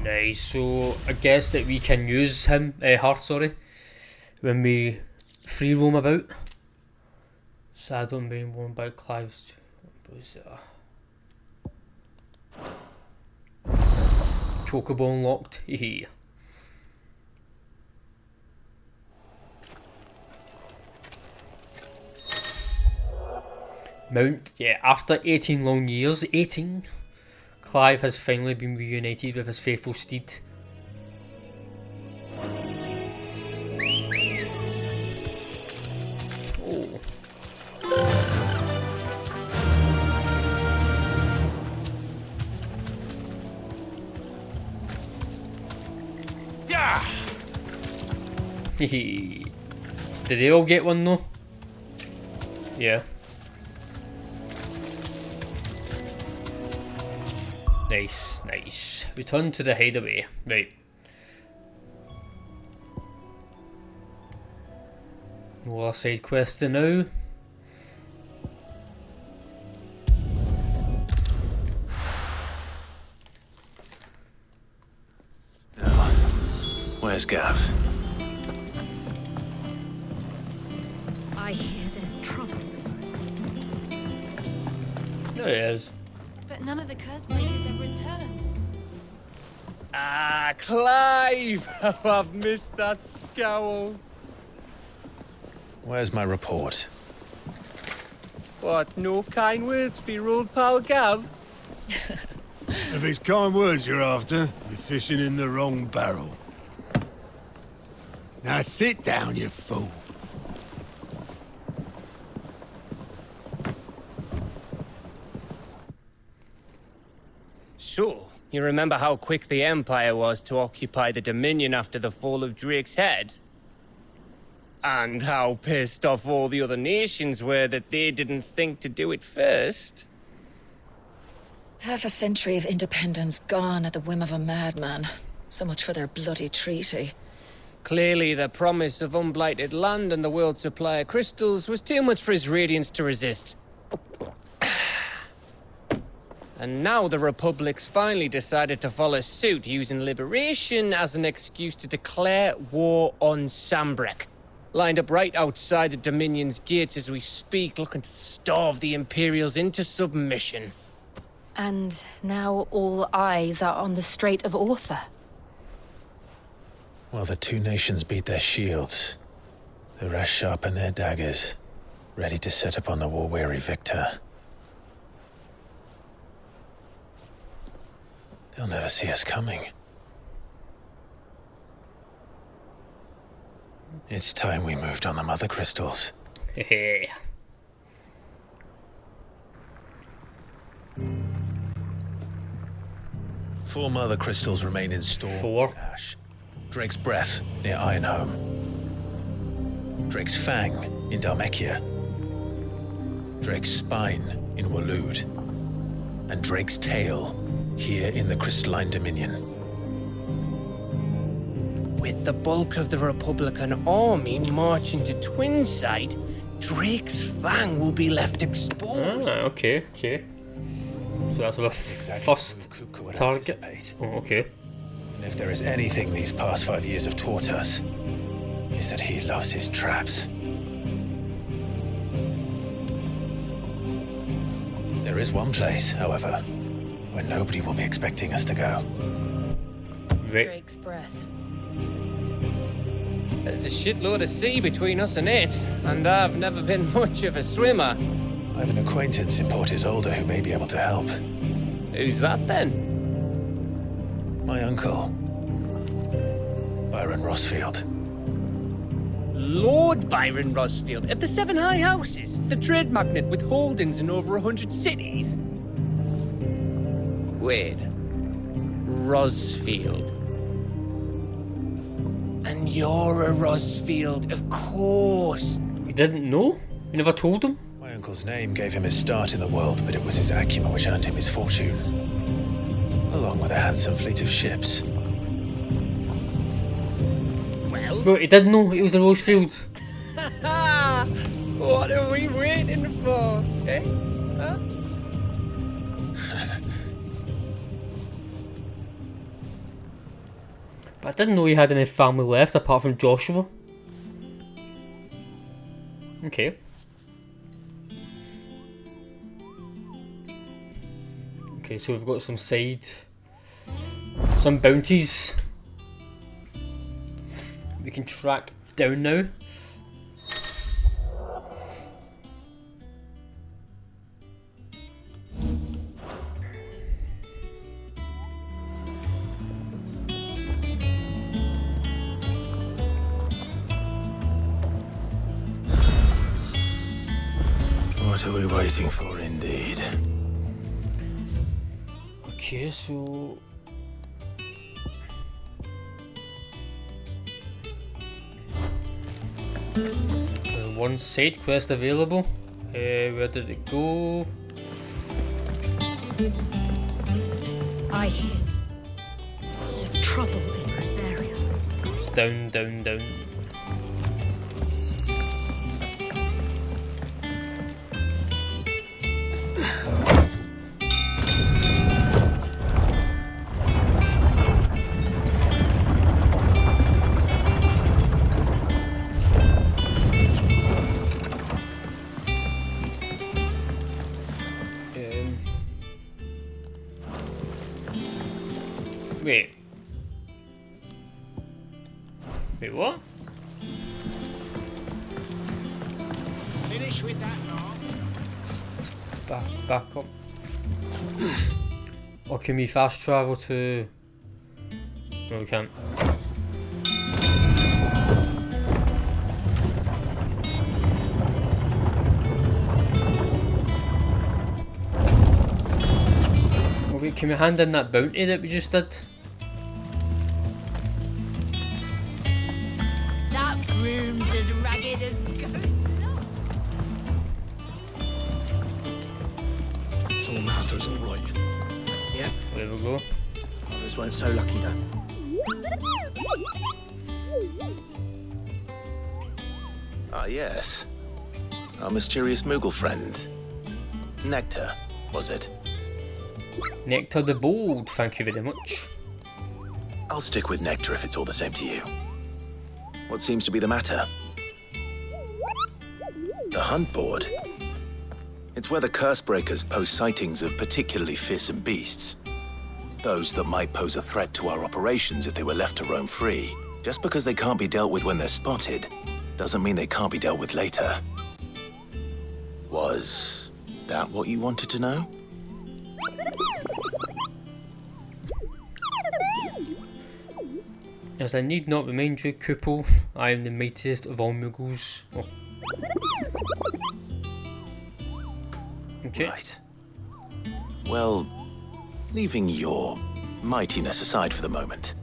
Nice, so I guess that we can use him, her, sorry, when we free roam about. Saddle and being worn by Clive's. Chocobo unlocked. Hehe. Mount, yeah, after 18 long years, 18, Clive has finally been reunited with his faithful steed. Oh. Yeah. Hehe. Did they all get one though? Yeah. Nice, nice. Return to the hideaway. Right. More side quest now. Where's Gav? I hear there's trouble. There he is. But none of the curse-breakers ever return. Ah, Clive! How I've missed that scowl. Where's my report? What, no kind words for your old pal Gav? If it's kind words you're after, you're fishing in the wrong barrel. Now sit down, you fool. So, you remember how quick the Empire was to occupy the Dominion after the fall of Drake's head? And how pissed off all the other nations were that they didn't think to do it first? Half a century of independence gone at the whim of a madman. So much for their bloody treaty. Clearly, the promise of unblighted land and the world's supply of crystals was too much for his radiance to resist. And now the Republic's finally decided to follow suit, using liberation as an excuse to declare war on Sambrek. Lined up right outside the Dominion's gates as we speak, looking to starve the Imperials into submission. And now all eyes are on the Strait of Author. While the two nations beat their shields, the rest sharpen their daggers, ready to set upon the war-weary victor. They'll never see us coming. It's time we moved on the mother crystals. Hehe. 4 mother crystals remain in store. 4. Ash. Drake's Breath near Ironhome. Drake's Fang in Dhalmekia. Drake's Spine in Waloed. And Drake's Tail here in the Crystalline Dominion. With the bulk of the Republican army marching to Twinside, Drake's Fang will be left exposed. Ah, okay, okay. So that's our first target. Oh, okay. And if there is anything these past 5 years have taught us, is that he loves his traps. There is one place, however, where nobody will be expecting us to go. Drake's Breath. There's a shitload of sea between us and it, and I've never been much of a swimmer. I have an acquaintance in Port Isolde who may be able to help. Who's that then? My uncle, Byron Rosfield. Lord Byron Rosfield of the 7 High Houses, the trade magnate with holdings in over 100 cities. Wait, Rosfield. And you're a Rosfield, of course. You didn't know? You never told him? My uncle's name gave him his start in the world, but it was his acumen which earned him his fortune. Along with a handsome fleet of ships. Well... Bro, he didn't know it was the Rosefield. What are we waiting for, eh? Huh? But I didn't know he had any family left apart from Joshua. Okay. Okay, so we've got some bounties we can track down now. What are we waiting for, indeed? Okay, so... There's one side quest available. Where did it go? I hear there's trouble in Rosaria. It's down, down, down. Wait. Wait, what? Finish with that nonsense. Back up. Or can we fast travel to... No, we can't. Oh wait, can we hand in that bounty that we just did? That broom's as ragged as goat's luck. So Martha's all right. Yep. There we go. Others weren't so lucky though. Ah, yes. Our mysterious Moogle friend. Nectar, was it? Nectar the Bold, thank you very much. I'll stick with Nectar if it's all the same to you. What seems to be the matter? The hunt board? It's where the Cursebreakers post sightings of particularly fearsome beasts. Those that might pose a threat to our operations if they were left to roam free. Just because they can't be dealt with when they're spotted, doesn't mean they can't be dealt with later. Was that what you wanted to know? As I need not remind you, Coople, I am the mightiest of all Muggles. Oh. Okay. Right. Well, leaving your mightiness aside for the moment,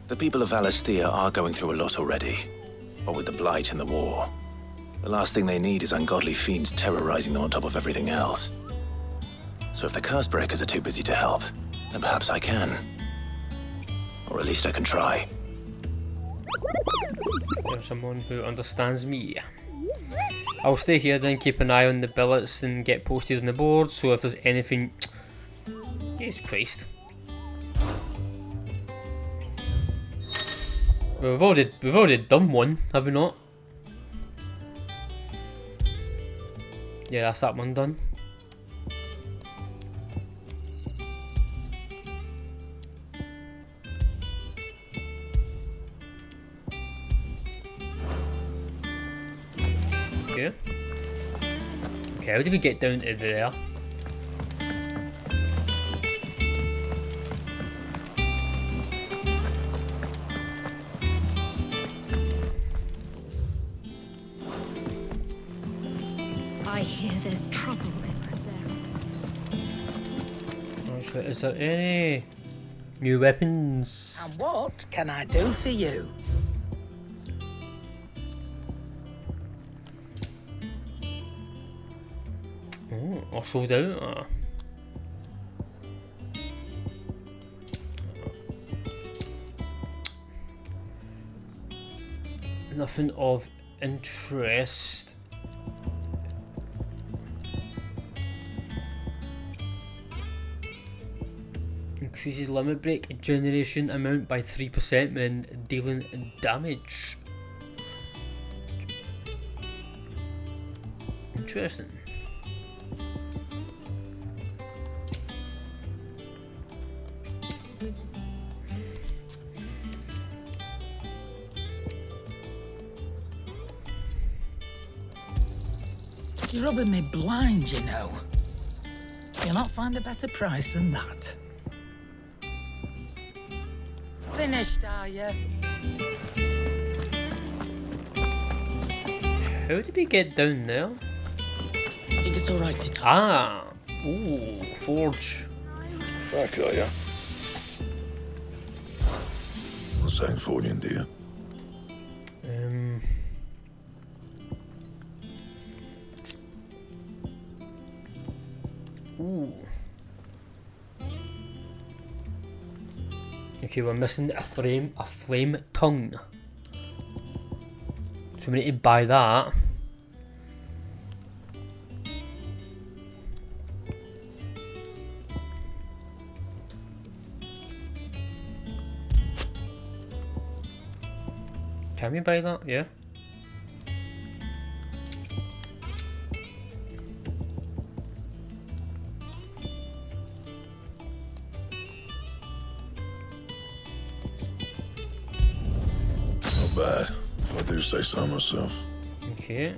the people of Valisthea are going through a lot already. What with the Blight and the war, the last thing they need is ungodly fiends terrorizing them on top of everything else. So if the Cursebreakers are too busy to help, then perhaps I can. Or at least I can try. There's someone who understands me. I'll stay here then, keep an eye on the billets and get posted on the board, so if there's anything... Jesus Christ. Well, we've already done one, have we not? Yeah, that's that one done. Okay. Okay, how do we get down to there? I hear there's trouble in Rosaria. Actually, is there any new weapons? And what can I do for you? Oh, or sold out? Nothing of interest. Increases limit break generation amount by 3% when dealing damage. Interesting. You're rubbing me blind, you know. You'll not find a better price than that. Finished, are you? How did we get down there? I think it's all right to... Ah! Ooh, forge. Back, are ya? What's saying for you, dear? Ooh. Okay, we're missing a flame tongue. So we need to buy that. Can we buy that? Yeah. Not bad, if I do say so myself. Okay.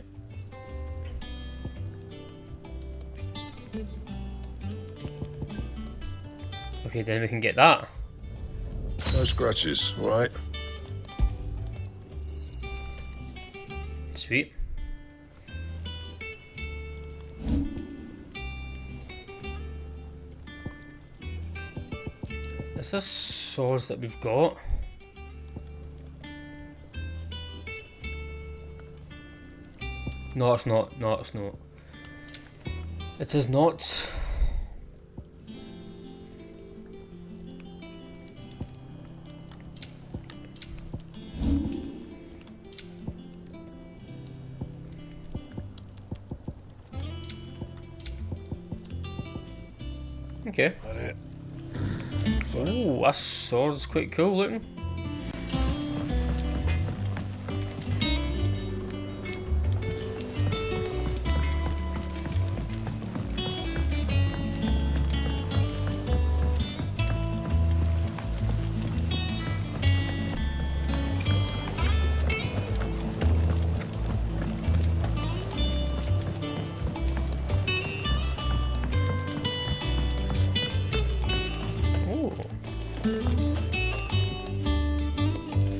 Okay, then we can get that. No scratches, right? Sweet. This is swords that we've got. No, it's not. No, it's not. It is not. Okay. Oh, that sword's quite cool looking.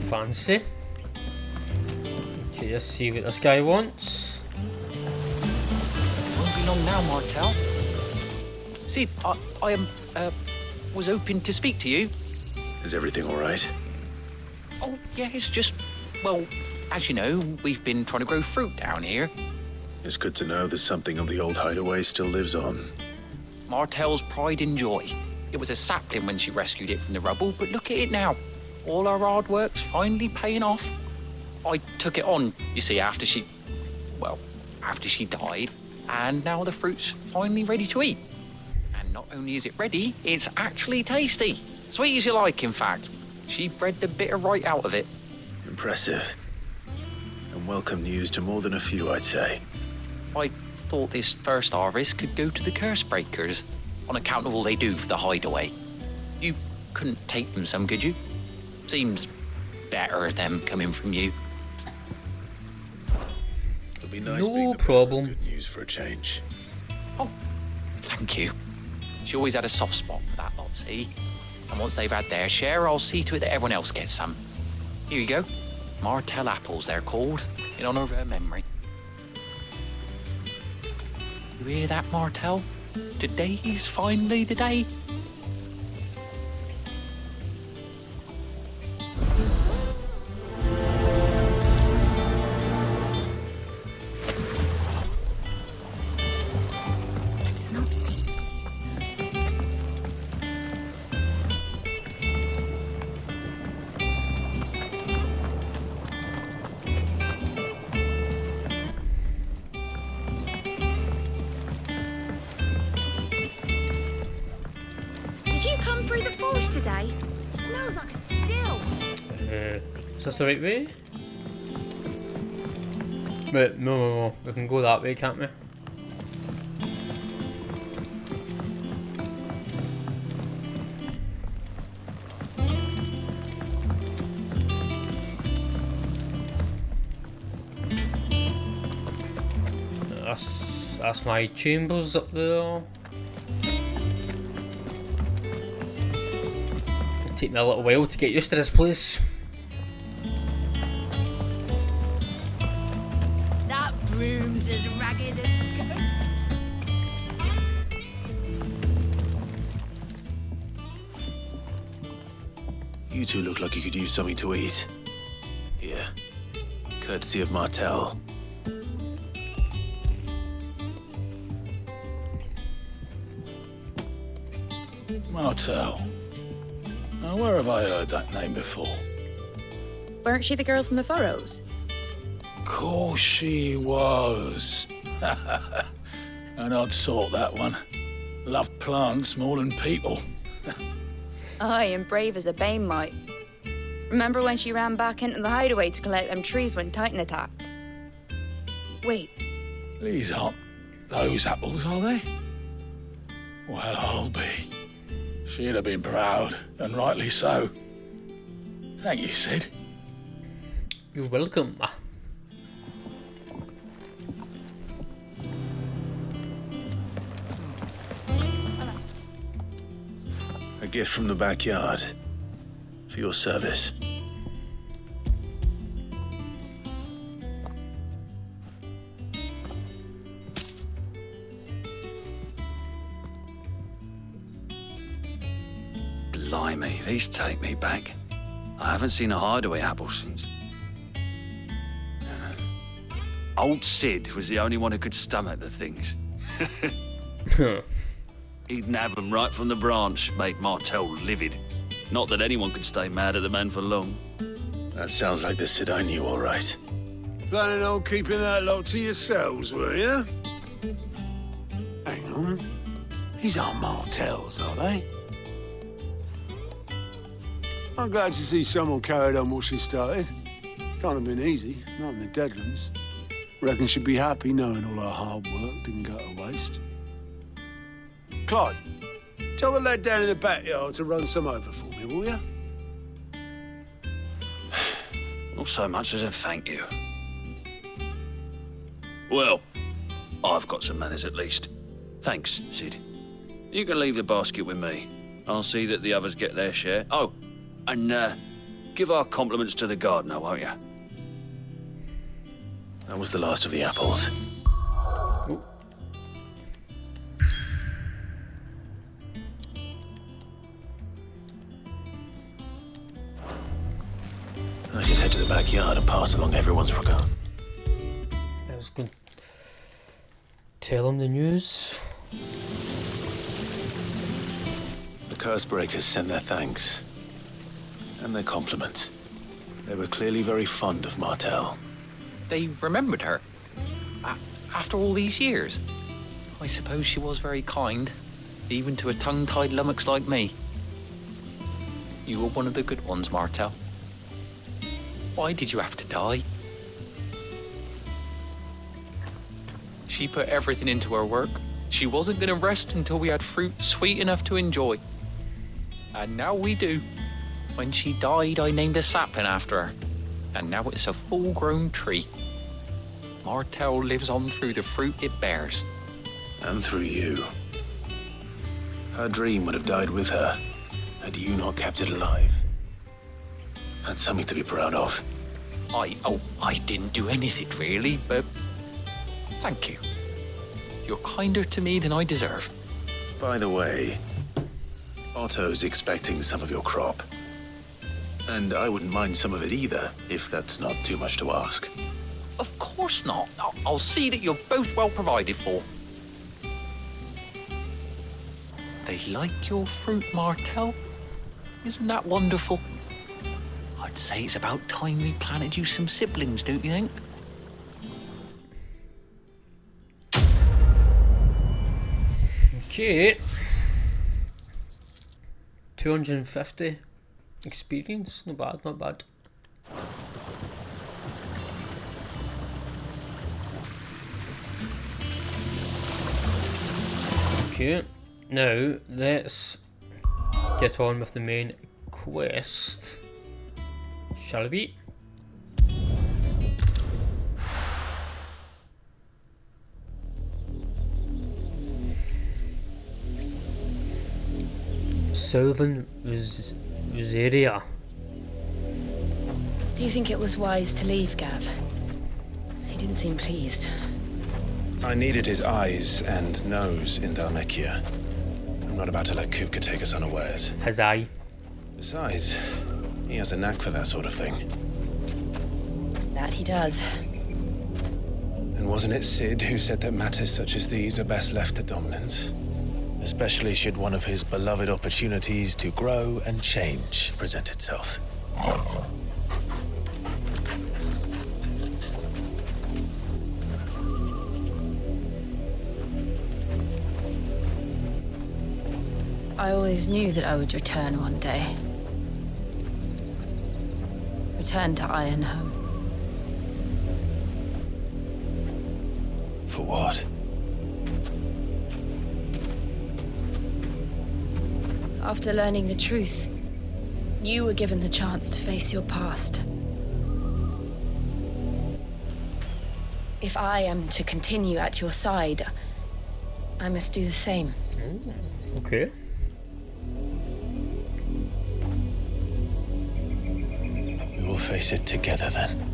Fancy. Okay, let's see what this guy wants. Won't be long now, Martel. See, I was hoping to speak to you. Is everything all right? Oh, yeah, it's just, well, as you know, we've been trying to grow fruit down here. It's good to know that something of the old hideaway still lives on. Martel's pride and joy. It was a sapling when she rescued it from the rubble, but look at it now. All our hard work's finally paying off. I took it on, you see, after she died, and now the fruit's finally ready to eat. And not only is it ready, it's actually tasty. Sweet as you like, in fact. She bred the bitter right out of it. Impressive. And welcome news to more than a few, I'd say. I thought this first harvest could go to the curse breakers, on account of all they do for the hideaway. You couldn't take them some, could you? Seems better them coming from you. It'll be nice no being the problem. Good news for a change. Oh, thank you. She always had a soft spot for that lot, see? And once they've had their share, I'll see to it that everyone else gets some. Here you go. Martel apples, they're called, in honour of her memory. You hear that, Martel? Today's finally the day. It's not deep. Did you come through the forge today? It smells like a still. Is this the right way? Wait, no. We can go that way, can't we? That's my chambers up there. It'll take me a little while to get used to this place. That broom's as ragged as You two look like you could use something to eat. Here. Courtesy of Martel. Martel. Now, where have I heard that name before? Weren't she the girl from the Furrows? Course she was. An odd sort, that one. Loved plants more than people. Aye, and brave as a bane might. Remember when she ran back into the hideaway to collect them trees when Titan attacked? Wait, These aren't those apples, are they? Well, I'll be. She'd have been proud, and rightly so. Thank you, Sid. You're welcome. A gift from the backyard. For your service. Blimey, these take me back. I haven't seen a hideaway apple since. Old Sid was the only one who could stomach the things. He'd nab them right from the branch, make Martel livid. Not that anyone could stay mad at the man for long. That sounds like the Sid I knew, all right. Planning on keeping that lot to yourselves, were you? Hang on. These aren't Martels, are they? I'm glad to see someone carried on what she started. Can't have been easy, not in the Deadlands. Reckon she'd be happy knowing all her hard work didn't go to waste. Clive, tell the lad down in the backyard to run some over for me, will you? Not so much as a thank you. Well, I've got some manners at least. Thanks, Sid. You can leave the basket with me. I'll see that the others get their share. Oh, and give our compliments to the gardener, won't you? That was the last of the apples. I should head to the backyard and pass along everyone's regard. I was going to tell him the news. The Cursebreakers sent their thanks. And their compliments. They were clearly very fond of Martel. They remembered her. After all these years. I suppose she was very kind, even to a tongue-tied lummox like me. You were one of the good ones, Martel. Why did you have to die? She put everything into her work. She wasn't going to rest until we had fruit sweet enough to enjoy. And now we do. When she died, I named a sapling after her. And now it's a full-grown tree. Martel lives on through the fruit it bears. And through you. Her dream would have died with her, had you not kept it alive. That's something to be proud of. I didn't do anything really, but thank you. You're kinder to me than I deserve. By the way, Otto's expecting some of your crop. And I wouldn't mind some of it either, if that's not too much to ask. Of course not. I'll see that you're both well provided for. They like your fruit, Martel. Isn't that wonderful? I'd say it's about time we planted you some siblings, don't you think? Okay. 250 experience. Not bad, not bad. Okay, now let's get on with the main quest, shall we? Southern Rosaria. Do you think it was wise to leave, Gav? He didn't seem pleased. I needed his eyes and nose in Dhalmekia. I'm not about to let Kupka take us unawares. His eye. Besides, he has a knack for that sort of thing. That he does. And wasn't it Sid who said that matters such as these are best left to dominance? especially should one of his beloved opportunities to grow and change present itself. I always knew that I would return one day. Return to Ironhome. For what? After learning the truth, you were given the chance to face your past. If I am to continue at your side, I must do the same. Okay. We will face it together then.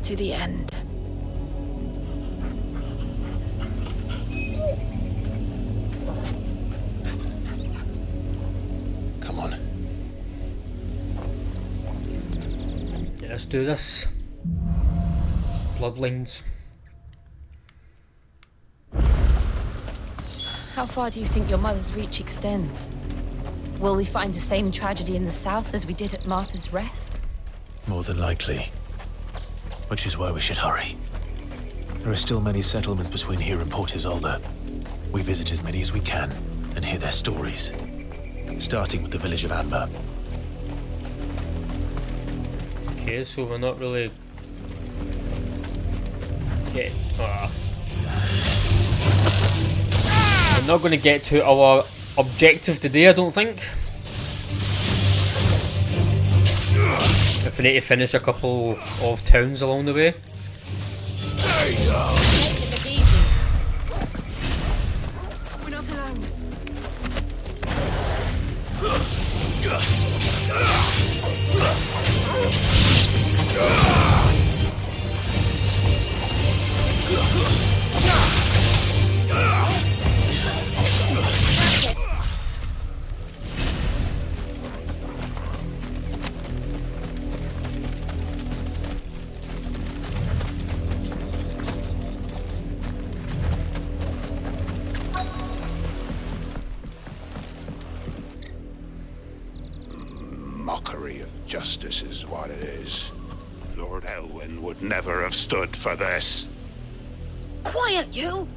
To the end. Come on. Yeah, let's do this. Bloodlines. How far do you think your mother's reach extends? Will we find the same tragedy in the south as we did at Martha's Rest? More than likely. Which is why we should hurry. There are still many settlements between here and Port Isolde. We visit as many as we can and hear their stories. Starting with the village of Amber. Okay, so we're not really getting... We're not going to get to our objective today, I don't think. If we need to finish a couple of towns along the way. We're not alone. Mockery of justice is what it is. Lord Elwyn would never have stood for this. Quiet, you!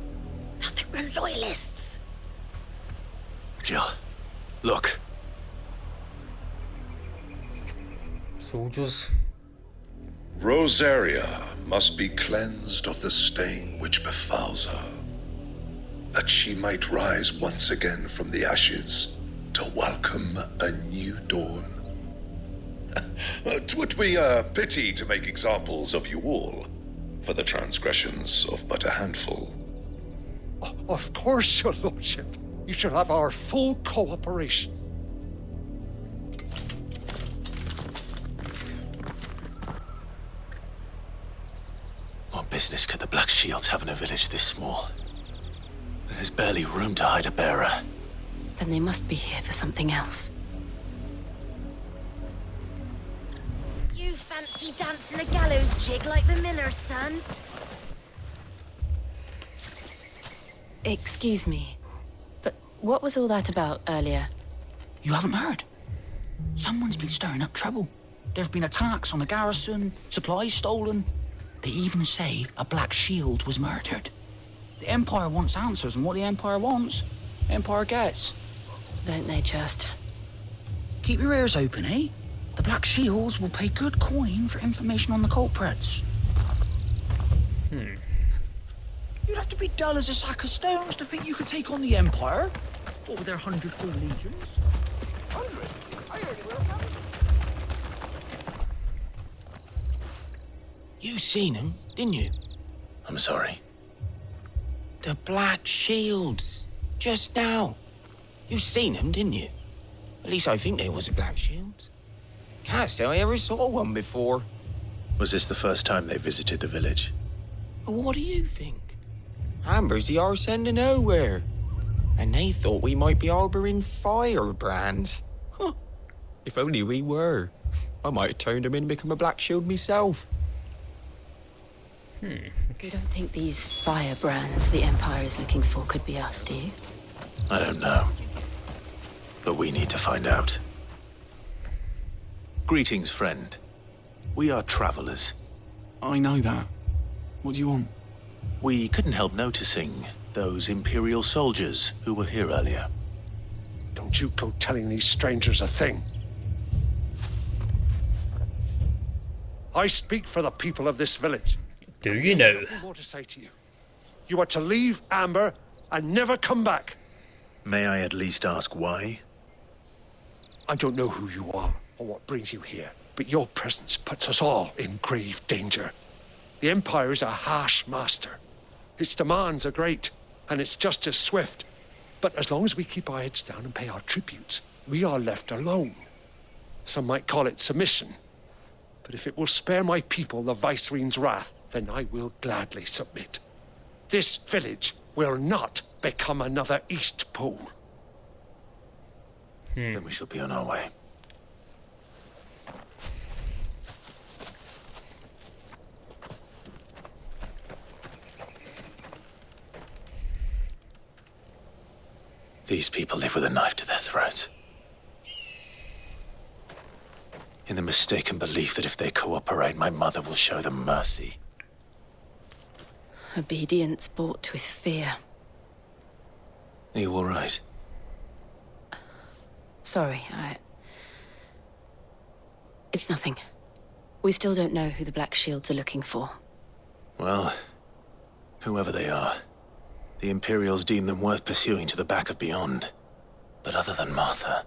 Thought they were loyalists. Jill, look. Soldiers. Rosaria must be cleansed of the stain which befouls her, that she might rise once again from the ashes to welcome a new dawn. 'Twould be a pity to make examples of you all, for the transgressions of but a handful. Of course, your lordship. You shall have our full cooperation. What business could the Black Shields have in a village this small? There's barely room to hide a bearer. Then they must be here for something else. You fancy dancing a gallows jig like the miller's son? Excuse me, but what was all that about earlier? You haven't heard? Someone's been stirring up trouble. There've been attacks on the garrison, supplies stolen. They even say a Black Shield was murdered. The Empire wants answers, and what the Empire wants, the Empire gets. Don't they just? Keep your ears open, eh? The Black Shields will pay good coin for information on the culprits. You'd have to be dull as a sack of stones to think you could take on the Empire. What with their 100 full legions? 100? I heard it were 1,000. You seen him, didn't you? I'm sorry. The Black Shields. Just now. You seen them, didn't you? At least I think there was a Black Shield. Can't say I ever saw one before. Was this the first time they visited the village? What do you think? Amber's the arse end of nowhere. And they thought we might be harbouring firebrands. Huh. If only we were. I might have turned them in and become a Black Shield myself. You don't think these firebrands the Empire is looking for could be us, do you? I don't know. But we need to find out. Greetings, friend. We are travelers. I know that. What do you want? We couldn't help noticing those Imperial soldiers who were here earlier. Don't you go telling these strangers a thing. I speak for the people of this village. Do you know? Nothing more to say to you. You are to leave Amber and never come back. May I at least ask why? I don't know who you are or what brings you here, but your presence puts us all in grave danger. The Empire is a harsh master. Its demands are great, and its justice swift. But as long as we keep our heads down and pay our tributes, we are left alone. Some might call it submission. But if it will spare my people the Viceroy's wrath, then I will gladly submit. This village will not become another East Pool. Then we shall be on our way. These people live with a knife to their throats. In the mistaken belief that if they cooperate, my mother will show them mercy. Obedience bought with fear. Are you all right? Sorry, It's nothing. We still don't know who the Black Shields are looking for. Well, whoever they are, the Imperials deem them worth pursuing to the back of beyond. But other than Martha,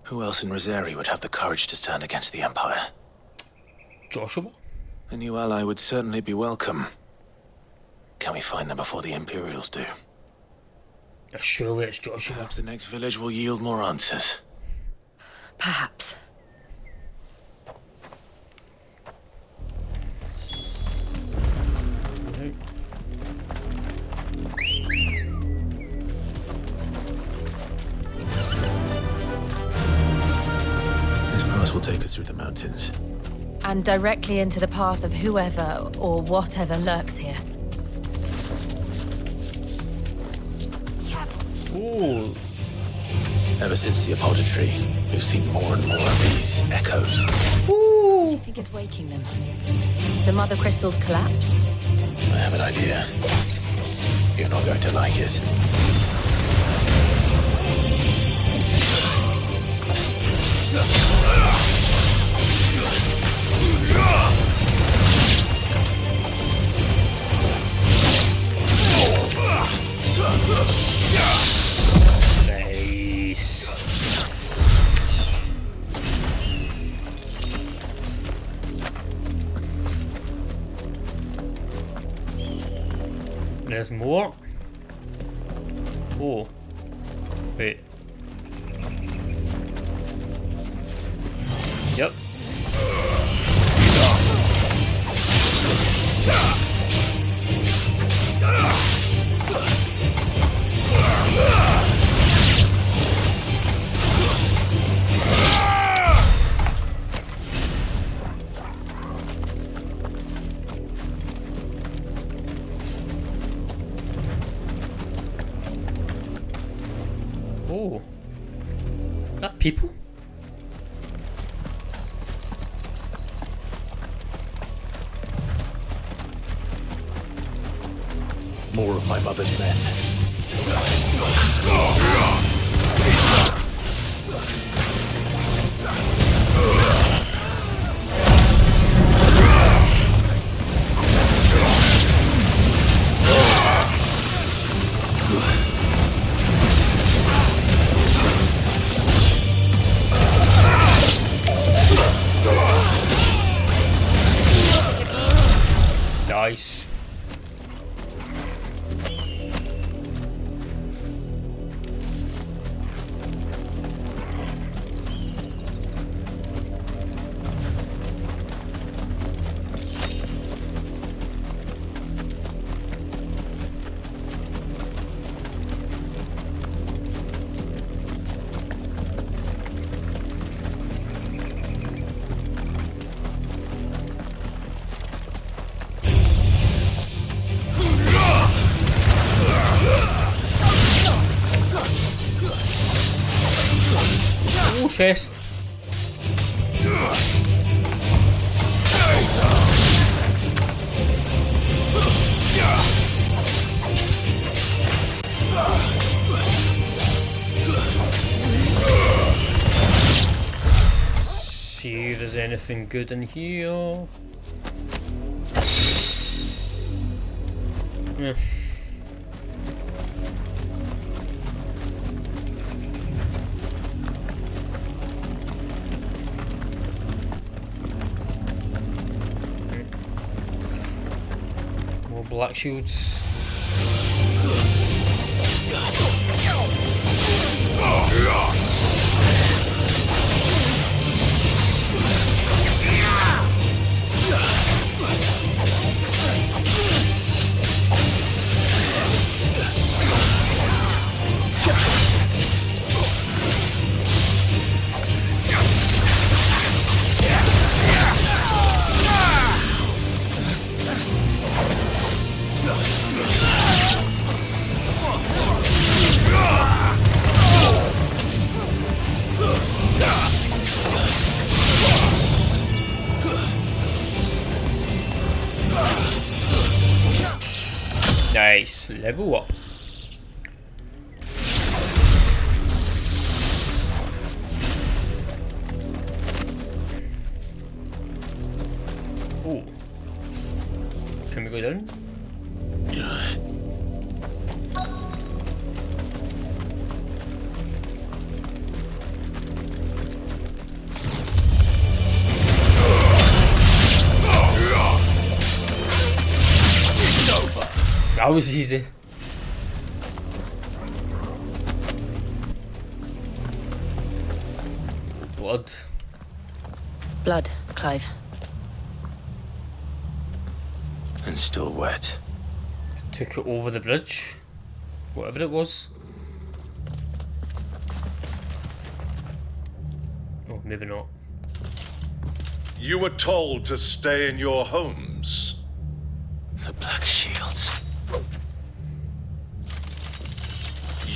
who else in Rosari would have the courage to stand against the Empire? Joshua? A new ally would certainly be welcome. Can we find them before the Imperials do? Surely it's Joshua. Perhaps the next village will yield more answers. Perhaps. This pass will take us through the mountains. And directly into the path of whoever or whatever lurks here. Ooh. Ever since the apothecary, we've seen more and more of these echoes. What do you think is waking them? The mother crystal's collapse? I have an idea. You're not going to like it. Nice. There's more. Oh. Wait. Yep. Oh. That people? More of my mother's men. Nice. chest. See if there's anything good in here. Yeah. More black shields. Nice, level up. Oh, can we go down? That was easy. Blood. Blood, Clive. And still wet. Took it over the bridge. Whatever it was. Oh, maybe not. You were told to stay in your homes. The Black Shields.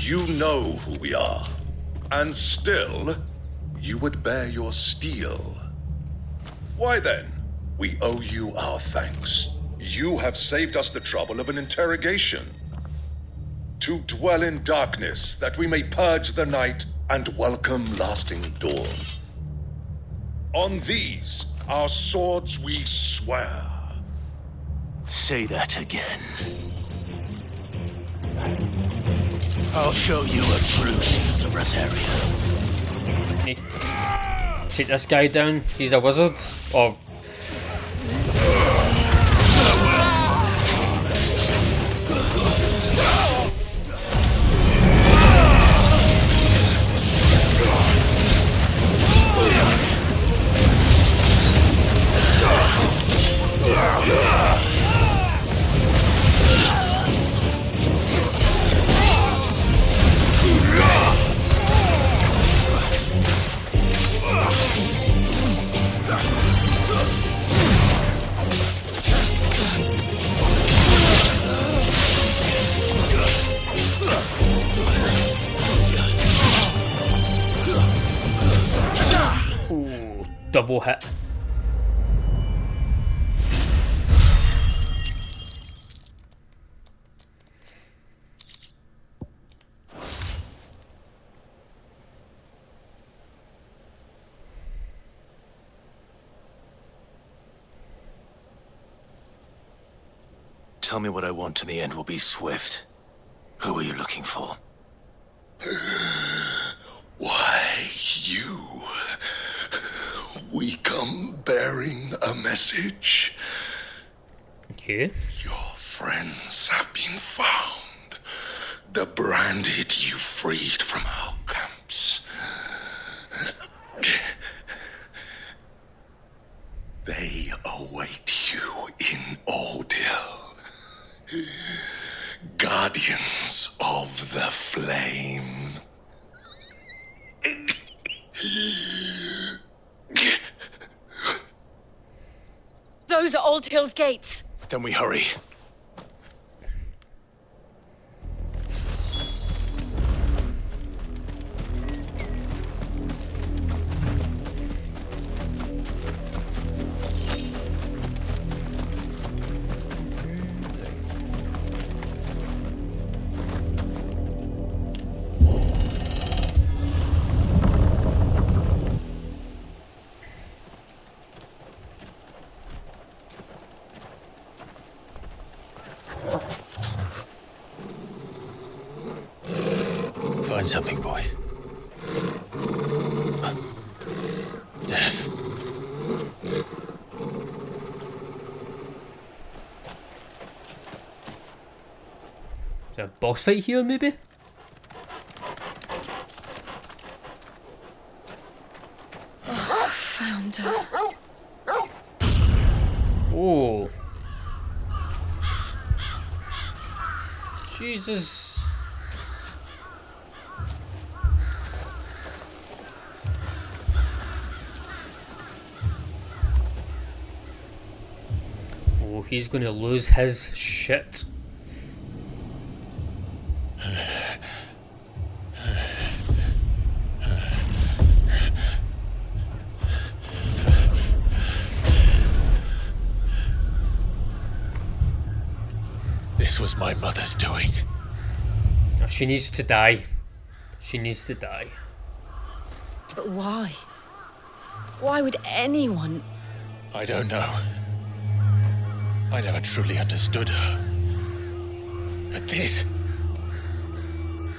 You know who we are. And still, you would bear your steel. Why then? We owe you our thanks. You have saved us the trouble of an interrogation. To dwell in darkness, that we may purge the night and welcome lasting dawn. On these, our swords we swear. Say that again. I'll show you a true shield of Rosaria. Take this guy down. He's a wizard. Or double hit. Tell me what I want and the end will be swift. Who are you looking for? Why, you. We come bearing a message. Okay. Your friends have been found. The branded you freed from our camps. They await you in Odil. Guardians of the Flame. Those are Old Hill's gates. Then we hurry. find something, boy. Death. Is there a boss fight here, maybe? Oh, found her. Oh. Jesus. Oh, he's gonna lose his shit. This was my mother's doing. She needs to die. She needs to die. But why? Why would anyone? I don't know. I never truly understood her. But this...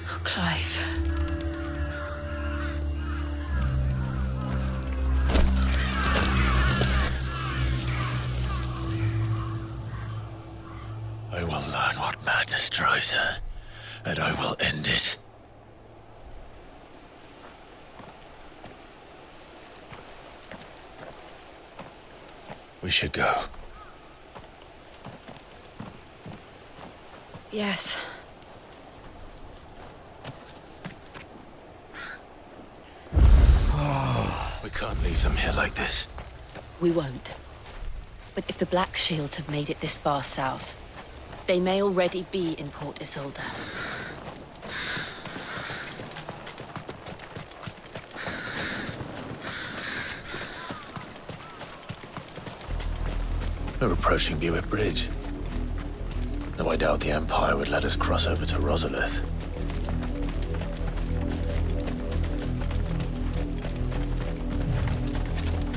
Oh, Clive. I will learn what madness drives her, and I will end it. We should go. Yes. We can't leave them here like this. We won't. But if the Black Shields have made it this far south, they may already be in Port Isolde. We're approaching Buick Bridge. Though I doubt the Empire would let us cross over to Rosalith.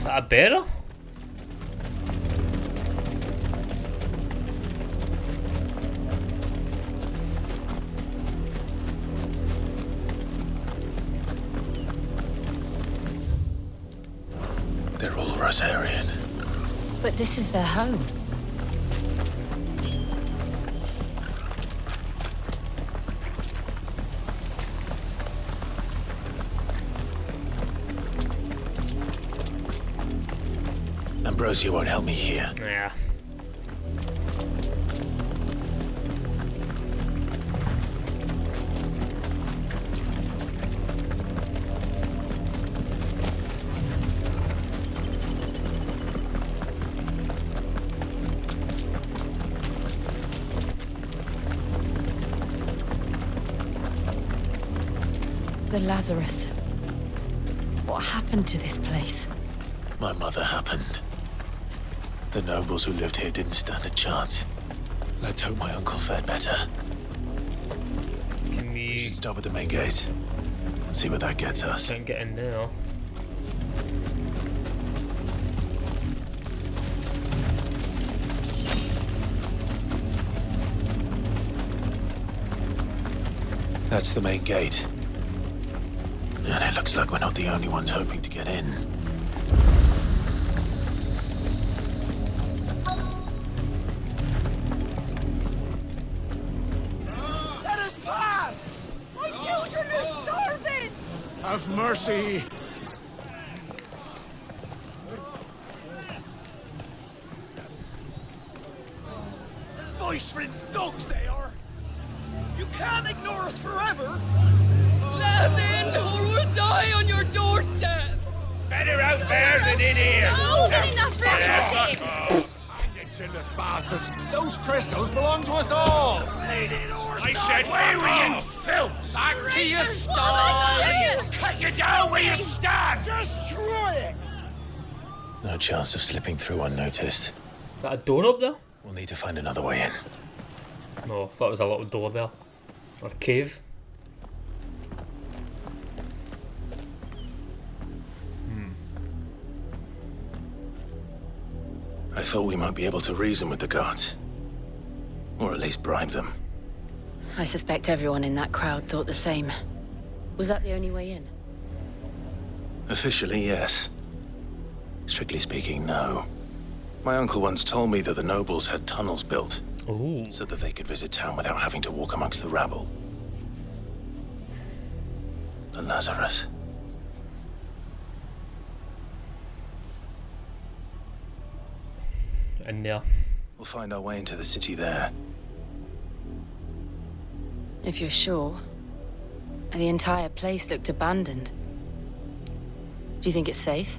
That better? They're all Rosarian. But this is their home. Ambrosia won't help me here. Yeah. The Lazarus. What happened to this place? My mother happened. The nobles who lived here didn't stand a chance. Let's hope my uncle fared better. We should start with the main gate and see where that gets us. Can't get in now. That's the main gate. And it looks like we're not the only ones hoping to get in. Let us pass! My children are starving! Have mercy! Voice-rinsed dogs they are! You can't ignore us forever! Let us in, or we'll die on your doorstep! Better out there than in here! No, Now, enough for get us. out. You chinless bastards! Those crystals belong to us all! I said, away with you, filth! Back to your stalls! stalls! Cut you down where you stand! Destroy it! No chance of slipping through unnoticed. Is that a door up there? We'll need to find another way in. No, I thought it was a little door there. Or a cave. I thought we might be able to reason with the guards. Or at least bribe them. I suspect everyone in that crowd thought the same. Was that the only way in? Officially, yes. Strictly speaking, no. My uncle once told me that the nobles had tunnels built, so that they could visit town without having to walk amongst the rabble. The Lazarus. And there. We'll find our way into the city there. If you're sure. The entire place looked abandoned. Do you think it's safe?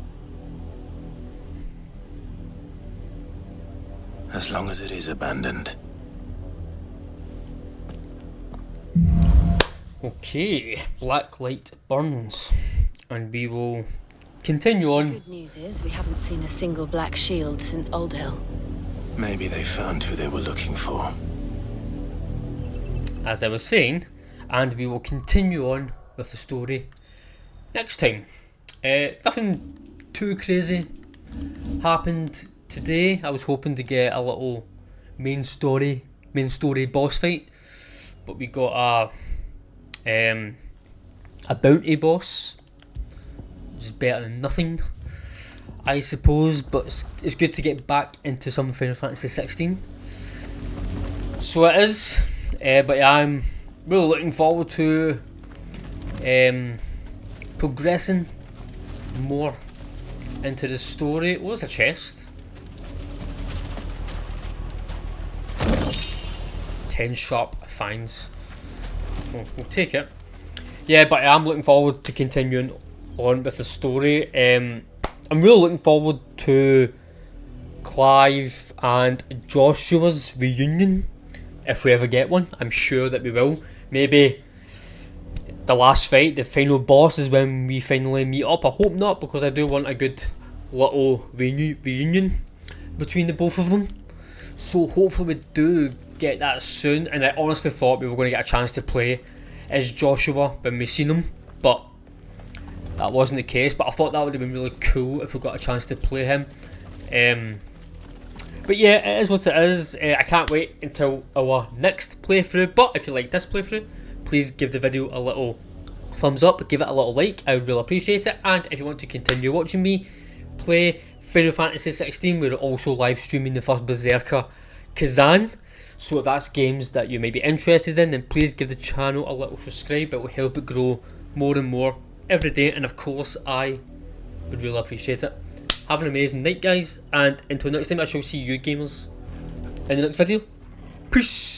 As long as it is abandoned. Good news is we haven't seen a single black shield since Old Hill. Maybe they found who they were looking for. As I was saying, and we will continue on with the story next time. Nothing too crazy happened today. I was hoping to get a little main story boss fight, but we got a bounty boss, which is better than nothing, I suppose. But it's good to get back into some Final Fantasy 16. So it is, but I'm really looking forward to progressing more into the story. Oh, there's a chest. 10 sharp finds. We'll take it. Yeah, but I am looking forward to continuing on with the story. I'm really looking forward to Clive and Joshua's reunion, if we ever get one. I'm sure that we will. Maybe the last fight, the final boss, is when we finally meet up. I hope not, because I do want a good little reunion between the both of them. So hopefully we do get that soon. And I honestly thought we were going to get a chance to play as Joshua when we seen him, but that wasn't the case. But I thought that would have been really cool if we got a chance to play him. But yeah, it is what it is. I can't wait until our next playthrough. But if you like this playthrough, please give the video a little thumbs up, give it a little like, I would really appreciate it. And if you want to continue watching me play Final Fantasy 16, we're also live streaming the first Berserker Kazan. So if that's games that you may be interested in, then please give the channel a little subscribe. It will help it grow more and more every day, and of course I would really appreciate it. Have an amazing night, guys, and until next time, I shall see you gamers in the next video. Peace.